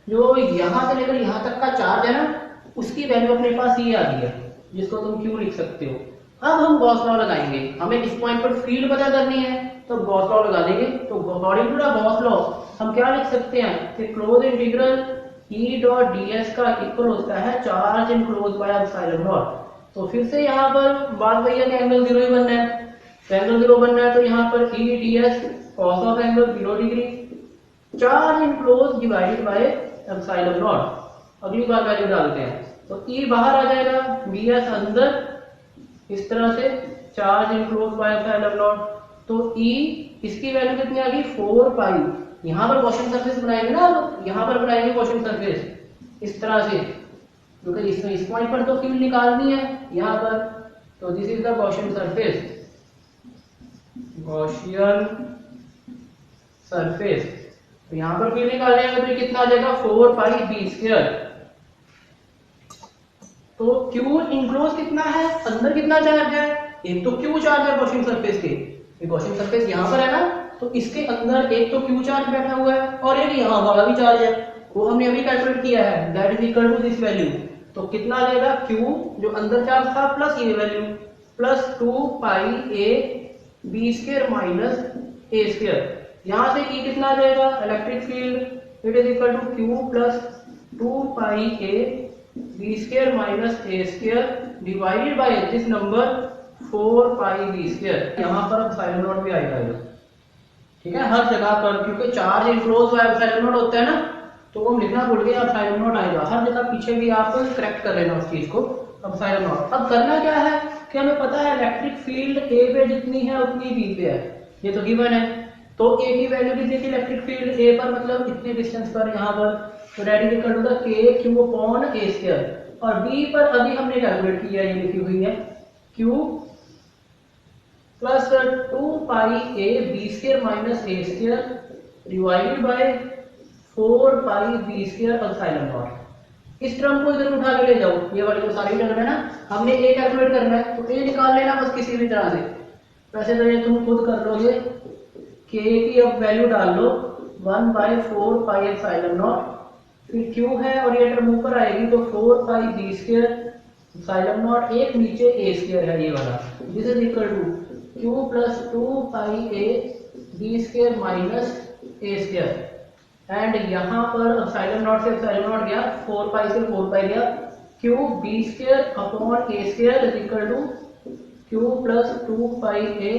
जो यहाँ से लेकर यहाँ तक का चार्ज है ना उसकी वैल्यू अपने पास ये आ गई है, जिसको तुम q लिख सकते हो। अब हम गॉस लॉ लगाएंगे, हमें इस पॉइंट पर फील्ड पता करनी है, तो गॉस लॉ लगा देंगे, तो according to the Gauss law हम क्या लिख सकते हैं कि close integral E dot ds का इक्वल होता है charge enclose by epsilon naught, तो फिर से यहाँ पर बात वही है कि एंगल 0 ही बनना है, तो एंगल 0 बनना है, तो यहाँ पर E ds cos of angle 0 degree, charge enclose divided by epsilon not, अगली बार वैल्यू डालते हैं, तो E बाहर आ जाएगा, ds अंदर, इस तरह से charge enclose by epsilon naught, तो E इसकी वैल्यू कितनी आ गई 4 पाई, यहाँ पर गॉसियन सरफेस बनाएंगे ना, तो यहाँ पर बनाएंगे गॉसियन सरफेस, इस तरह से, क्योंकि इसमें इस पॉइंट पर तो फील्ड निकालनी है यहाँ पर, तो this is the Gaussian surface, Gaussian surface. तो यहाँ पर फील्ड निकालेंगे तो ये कितना आ जाएगा 4 पाई बी स्क्वायर। तो क्यू इनक्लोज कितना है, अंदर कितना चार्ज है, एक तो क्यू चार्ज है गॉसियन सरफेस के, ये गॉसियन सरफेस यहाँ पर है ना, तो इसके अंदर एक तो क्यू चार्ज बैठा हुआ है और एक यहाँ वाला भी चार्ज है, वो हमने अभी कैलकुलेट किया है, that is equal to this value. तो कितना आ जाएगा, क्यू जो अंदर चार्ज था प्लस ये value plus 2 pi A B square minus A square. यहां से ई कितना आ जाएगा, electric field it is equal to q plus 2 pi A B square minus A square divided by this number 4 pi b square. यहाँ पर अब sign note भी आएगा, ठीक है, हर जगह पर, क्योंकि चार्ज इनक्लोज हुआ है साइन नोट होता है ना, तो हम लिखना भूल गए, अब साइन नोट आएगा हर जगह, पीछे भी आप करेक्ट कर लेना उस चीज को। अब साइन नोट, अब करना क्या है कि हमें पता है इलेक्ट्रिक फील्ड ए पे जितनी है उतनी बी पे है, ये तो गिवन है, तो ए की वैल्यू कितनी थी इलेक्ट्रिक फील्ड ए पर, मतलब इतने डिस्टेंस पर यहाँ पर, तो that is equal to the k q upon a square. और बी पर अभी हमने कैलकुलेट किया, ये लिखी हुई है q plus 2 pi A B square minus A square divided by 4 pi b square epsilon naught. इस टर्म को इधर उठा के ले जाओ, ये वाली जो सारी टर्म है ना, हमने ए कैलकुलेट करना है, तो ए निकाल लेना बस किसी भी तरह से, वैसे तो ये तुम खुद कर लोगे, के की अब वैल्यू डाल लो 1/4 पाई एप्सिलॉन नॉट, फिर क्यू है और ये टर्म ऊपर आएगी तो 4 pi b square epsilon naught, एक नीचे ए स्क्वायर है ये वाला, this is equal to q plus 2 pi A B square minus A square, and यहाँ पर एप्सिलॉन नॉट से एप्सिलॉन नॉट गया, 4 पाई से 4 पाई गया, q b square upon a square is equal to q plus 2 pi A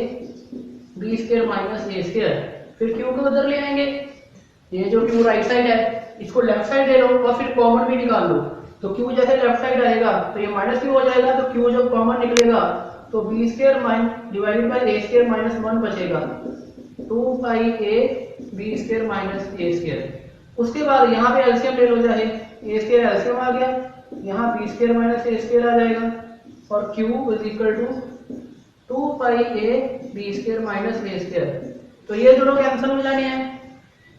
B square minus A square. फिर q को उधर ले आएंगे, ये जो क्यू राइट साइड है इसको लेफ्ट साइड ले लो और फिर कॉमन भी निकाल लो, तो क्यू जैसे लेफ्ट साइड आएगा तो ये माइनस क्यू हो जाएगा, तो क्यू जब कॉमन निकलेगा तो B square divided by A square minus 1 बचेगा, 2 pi A B square minus A square. उसके बाद यहाँ पे एलसीएम ले लो, चाहे ए स्क्वायर एलसीएम आ गया, यहाँ बी स्क्वायर माइनस ए स्क्वायर आ जाएगा, और q is equal to 2 pi A B square minus A square. तो ये दोनों कैंसिल हो जाने हैं,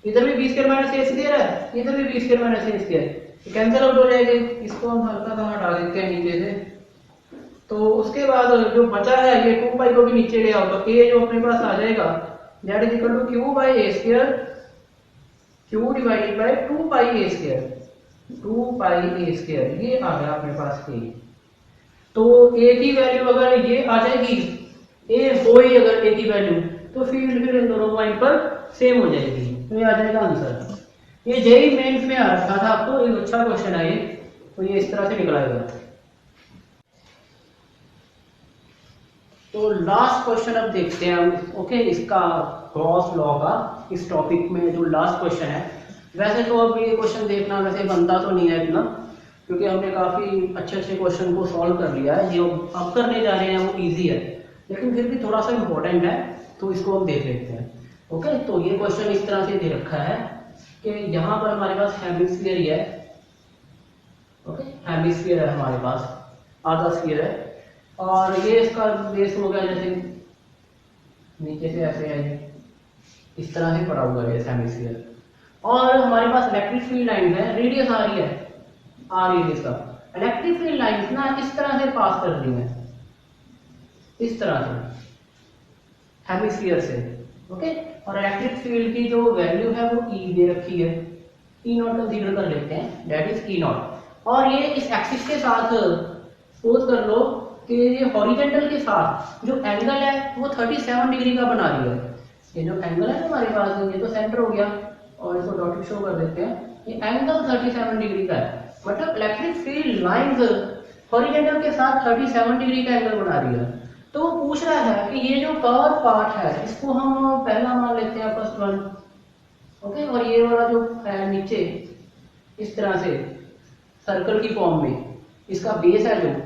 इधर भी बी स्क्वायर माइनस ए स्क्वायर है, इधर भी बी स्क्वायर माइनस ए स्क्वायर, कैंसिल आउट हो जाएंगे। इसको हम हल्का सा हटा देते हैं नीचे से, तो उसके बाद जो बचा है ये 2 पाई को भी नीचे ले आओ, तो ए जो अपने पास आ जाएगा that is equal to q by a square, q divided by 2 pi a square, 2 pi a square, ये आ गया अपने पास ए। तो ए की वैल्यू अगर ये आ जाएगी, ए हो ही अगर ए की वैल्यू, तो फील्ड फिर इन दोनों पॉइंट पर सेम हो जाएगी, तो ये आ जाएगा आंसर। ये जेई मेंस में आ रखा था आपको, एक अच्छा क्वेश्चन है ये, तो ये इस तरह से निकलाएगा। तो लास्ट क्वेश्चन अब देखते हैं हम, ओके, इसका गॉस लॉ का इस टॉपिक में जो लास्ट क्वेश्चन है। वैसे तो अब ये क्वेश्चन देखना वैसे बनता तो नहीं है इतना, क्योंकि हमने काफी अच्छे अच्छे क्वेश्चन को सॉल्व कर लिया है, जो अब करने जा रहे हैं वो इजी है, लेकिन फिर भी थोड़ा सा इम्पोर्टेंट है, तो इसको हम देख लेते हैं। ओके, तो ये क्वेश्चन इस तरह से दे रखा है कि यहाँ पर हमारे पास हेमिस्फीयर ही है, ओके, हेमिस्फीयर है हमारे पास, आधा स्फीयर है, और ये इसका बेस हो गया जैसे नीचे से ऐसे है, इस तरह से पड़ा हुआ है हेमिस्फीयर, और हमारे पास इलेक्ट्रिक फील्ड लाइन है, रेडियस आ रही है, आर रेडियस का, इलेक्ट्रिक फील्ड लाइंस ना इस तरह से पास कर रही है, इस तरह से हेमिस्फीयर से, ओके, और इलेक्ट्रिक फील्ड की जो वैल्यू है वो ई दे रखी है, ई नॉट कंसीडर कर लेते हैं, दैट इज ई नॉट, और ये इस एक्सिस के साथ सपोज कर लो कि ये हॉरिजॉन्टल के साथ जो एंगल है वो 37 डिग्री का बना रही है। ये जो एंगल है हमारे पास, ये तो सेंटर हो गया, और इसको डॉटेड शो कर देते हैं, ये एंगल 37 डिग्री का है, मतलब इलेक्ट्रिक फील्ड लाइंस हॉरिजॉन्टल के साथ 37 डिग्री का एंगल बना रही है। तो वो पूछ रहा है कि ये जो कर्व पार्ट है इसको हम पहला मान लेते हैं फर्स्ट वन, ओके, और ये वाला जो है नीचे इस तरह से सर्कल की फॉर्म में इसका बेस है जो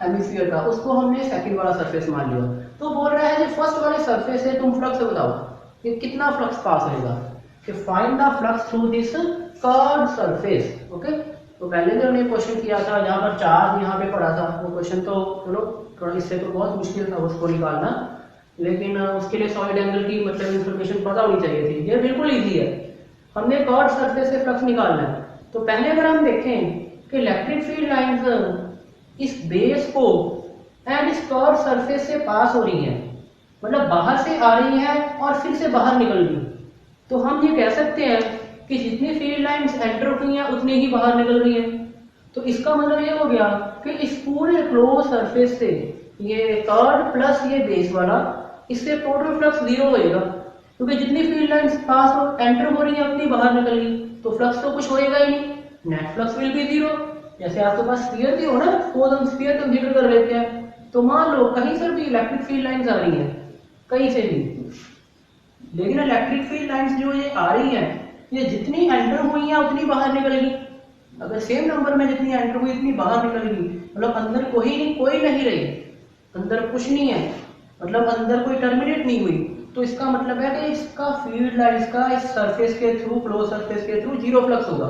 हेमिस्फीयर का, उसको हमने सेकंड वाला सरफेस मान लिया। तो बोल रहा है कि फर्स्ट वाले सरफेस से तुम फ्लक्स बताओ कि कितना फ्लक्स पास होगा, कि find the flux through this curved surface, okay, तो पहले भी हमने क्वेश्चन किया था जहाँ पर चार्ज यहाँ पे पड़ा था, वो क्वेश्चन तो चलो थोड़ा इससे तो बहुत मुश्किल था उसको निकालना, लेकिन उसके लिए सॉलिड एंगल की मतलब इंफॉर्मेशन पता होनी चाहिए थी। ये बिल्कुल इजी है, हमने कर्व्ड सरफेस से फ्लक्स निकालना है। तो पहले अगर हम देखें कि इलेक्ट्रिक फील्ड लाइंस इस बेस को एंड इस कर्व्ड सरफेस से पास हो रही हैं, मतलब बाहर से आ रही है और फिर से बाहर निकल रही, तो हम ये कह सकते हैं कि जितनी फील्ड लाइंस एंटर हुई हैं उतनी ही बाहर निकल रही हैं। तो इसका मतलब ये हो गया कि इस पूरे क्लोज सरफेस से ये कर्व प्लस ये बेस वाला, इससे टोटल फ्लक्स जीरो होएगा, क्योंकि जितनी फील्ड लाइंस पास हो एंटर हो रही है उतनी बाहर निकल गई, तो फ्लक्स तो कुछ होएगा ही नहीं, net flux will B zero. जैसे आपके पास स्फीयर भी हो ना, सपोज हम स्फीयर कंसीडर कर लेते हैं, तो मान लो कहीं से भी इलेक्ट्रिक फील्ड लाइंस आ रही हैं, कहीं से भी, लेकिन इलेक्ट्रिक फील्ड लाइंस जो ये आ रही हैं ये जितनी एंटर हुई है उतनी बाहर निकलेगी। अगर सेम नंबर में जितनी एंटर हुई इतनी बाहर निकलेगी, मतलब अंदर कोई नहीं रही, अंदर कुछ नहीं है, मतलब अंदर कोई टर्मिनेट नहीं हुई, तो इसका मतलब है कि इसका फील्ड लाइंस का इस सरफेस के थ्रू, क्लोज सरफेस के थ्रू जीरो फ्लक्स होगा,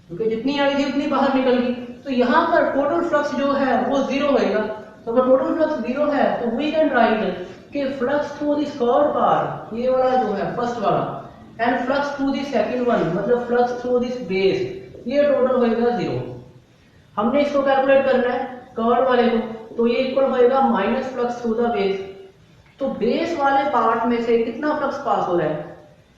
क्योंकि जितनी आई थी उतनी बाहर निकल गई। तो यहाँ पर टोटल फ्लक्स जो है वो जीरो होएगा। तो अगर टोटल फ्लक्स जीरो है तो वी कैन राइट कि flux through this curve part, ये वाला जो है फर्स्ट वाला, and flux through this second one, मतलब फ्लक्स थ्रू दिस बेस, ये टोटल होएगा जीरो। हमने इसको कैलकुलेट करना है कर्व वाले को, तो ये इक्वल होएगा minus flux through the base. तो बेस वाले पार्ट में से कितना फ्लक्स पास हो रहा है,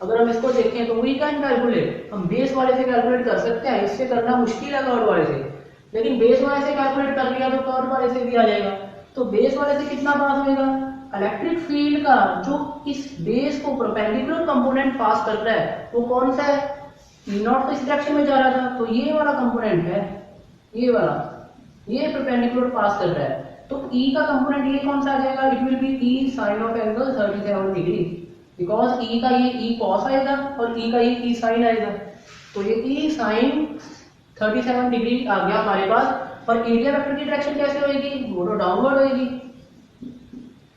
अगर हम इसको देखें तो वी कैन कैलकुलेट, हम बेस वाले से कैलकुलेट कर सकते हैं, इससे करना मुश्किल है कर्व वाले से, लेकिन बेस वाले से कैलकुलेट कर लिया तो कर्व वाले से भी आ जाएगा। तो बेस वाले से कितना पास होएगा, इलेक्ट्रिक फील्ड का जो इस बेस को परपेंडिकुलर कंपोनेंट पास कर रहा है वो कौन सा है, ई नॉट तो इस डायरेक्शन में जा रहा था, तो ये वाला कंपोनेंट है, ये वाला, ये परपेंडिकुलर पास कर रहा है, तो E का कंपोनेंट ये कौन सा आ जाएगा, it will be E sine of angle 37 degree, because E का ये E कॉस आएगा और E का ये E साइन आएगा, तो ये E साइन 37 डिग्री आ गया हमारे पास। और एरिया वेक्टर की डायरेक्शन कैसे होगी, वो तो डाउनवर्ड होगी,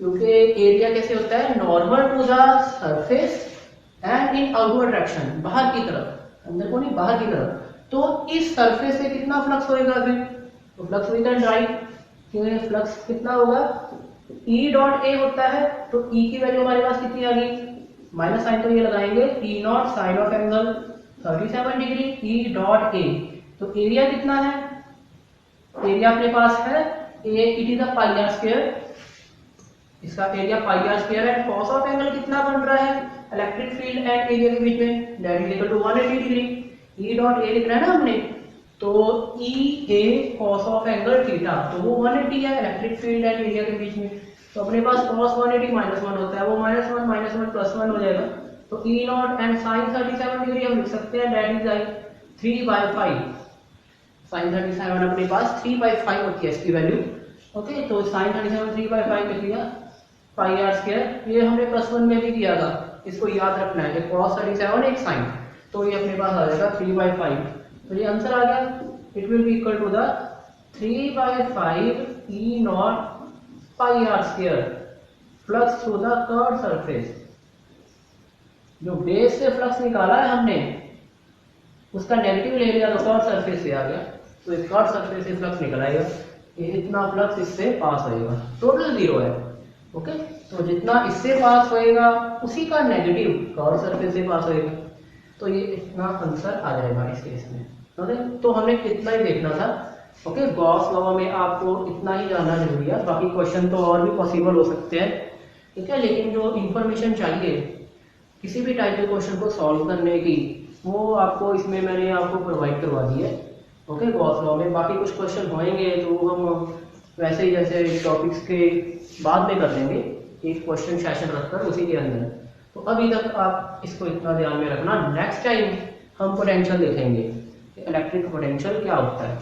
क्योंकि एरिया कैसे होता है, normal to the surface and in outward direction, बाहर की तरफ, अंदर को नहीं बाहर की तरफ। तो इस सरफेस से कितना फ्लक्स होएगा फिर, तो फ्लक्स वी कैन राइट, क्योंकि फ्लक्स कितना होगा, E डॉट ए होता है, तो E की वैल्यू हमारे पास कितनी आ गई, माइनस साइन तो ये लगाएंगे, E naught sine of angle 37 degree E dot A. तो एरिया कितना है, एरिया अपने पास है A, it is a pi are square, इसका एरिया पाई आर स्क्वायर है। कॉस ऑफ एंगल कितना बन रहा है इलेक्ट्रिक फील्ड एंड एरिया के बीच में, that is equal to 180 degree, E dot a लिखना है ना हमने, तो E A cos of angle theta, तो वो 180 है इलेक्ट्रिक फील्ड एंड एरिया के बीच में, तो अपने पास cos 180 माइनस 1 होता है, वो माइनस वन प्लस 1 हो जाएगा, तो E naught and sine 37 degree हम लिख सकते हैं, दैट इज आई 3/5, साइन 37 अपने पास 3/5 होती है इसकी वैल्यू, ओके। तो साइन 37 3/5 लिख लिया, पाई आर स्क्वायर, ये हमने +1 में भी किया था, इसको याद रखना है कि cos 37 एक साइन, तो ये अपने पास आ जाएगा 3/5, तो ये आंसर आ गया, it will be equal to the 3/5 E naught pi are square flux through the curve surface. जो बेस से फ्लक्स निकाला है हमने उसका नेगेटिव ले लिया तो कर्व सरफेस से आ गया, तो इस कर्व सरफेस से फ्लक्स निकल आएगा, ये इतना फ्लक्स इससे पास होएगा, टोटल जीरो है, ओके। तो जितना इससे पास होएगा उसी का नेगेटिव कर्व सरफेस से पास होएगा, तो ये इतना आंसर आ जाएगा इस केस में, ओके। तो हमें इतना ही देखना था, ओके। गॉस लॉ में आपको इतना ही जानना जरूरी है, बाकी क्वेश्चन तो और भी पॉसिबल हो सकते हैं, ठीक है, लेकिन जो इंफॉर्मेशन चाहिए किसी भी टाइप के क्वेश्चन को सॉल्व करने की, वो आपको इसमें मैंने आपको प्रोवाइड करवा दी है, ओके, गॉस लॉ में। बाकी कुछ क्वेश्चन होंगे तो हम वैसे ही जैसे टॉपिक्स के बाद में कर लेंगे, एक क्वेश्चन सेशन रखकर उसी के अंदर। तो अभी तक आप इसको इतना ध्यान में रखना, नेक्स्ट टाइम हम पोटेंशियल देखेंगे, इलेक्ट्रिक पोटेंशियल क्या होता है,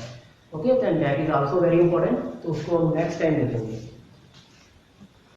okay, that is also very important, तो उसको हम नेक्स्ट टाइम देखेंगे।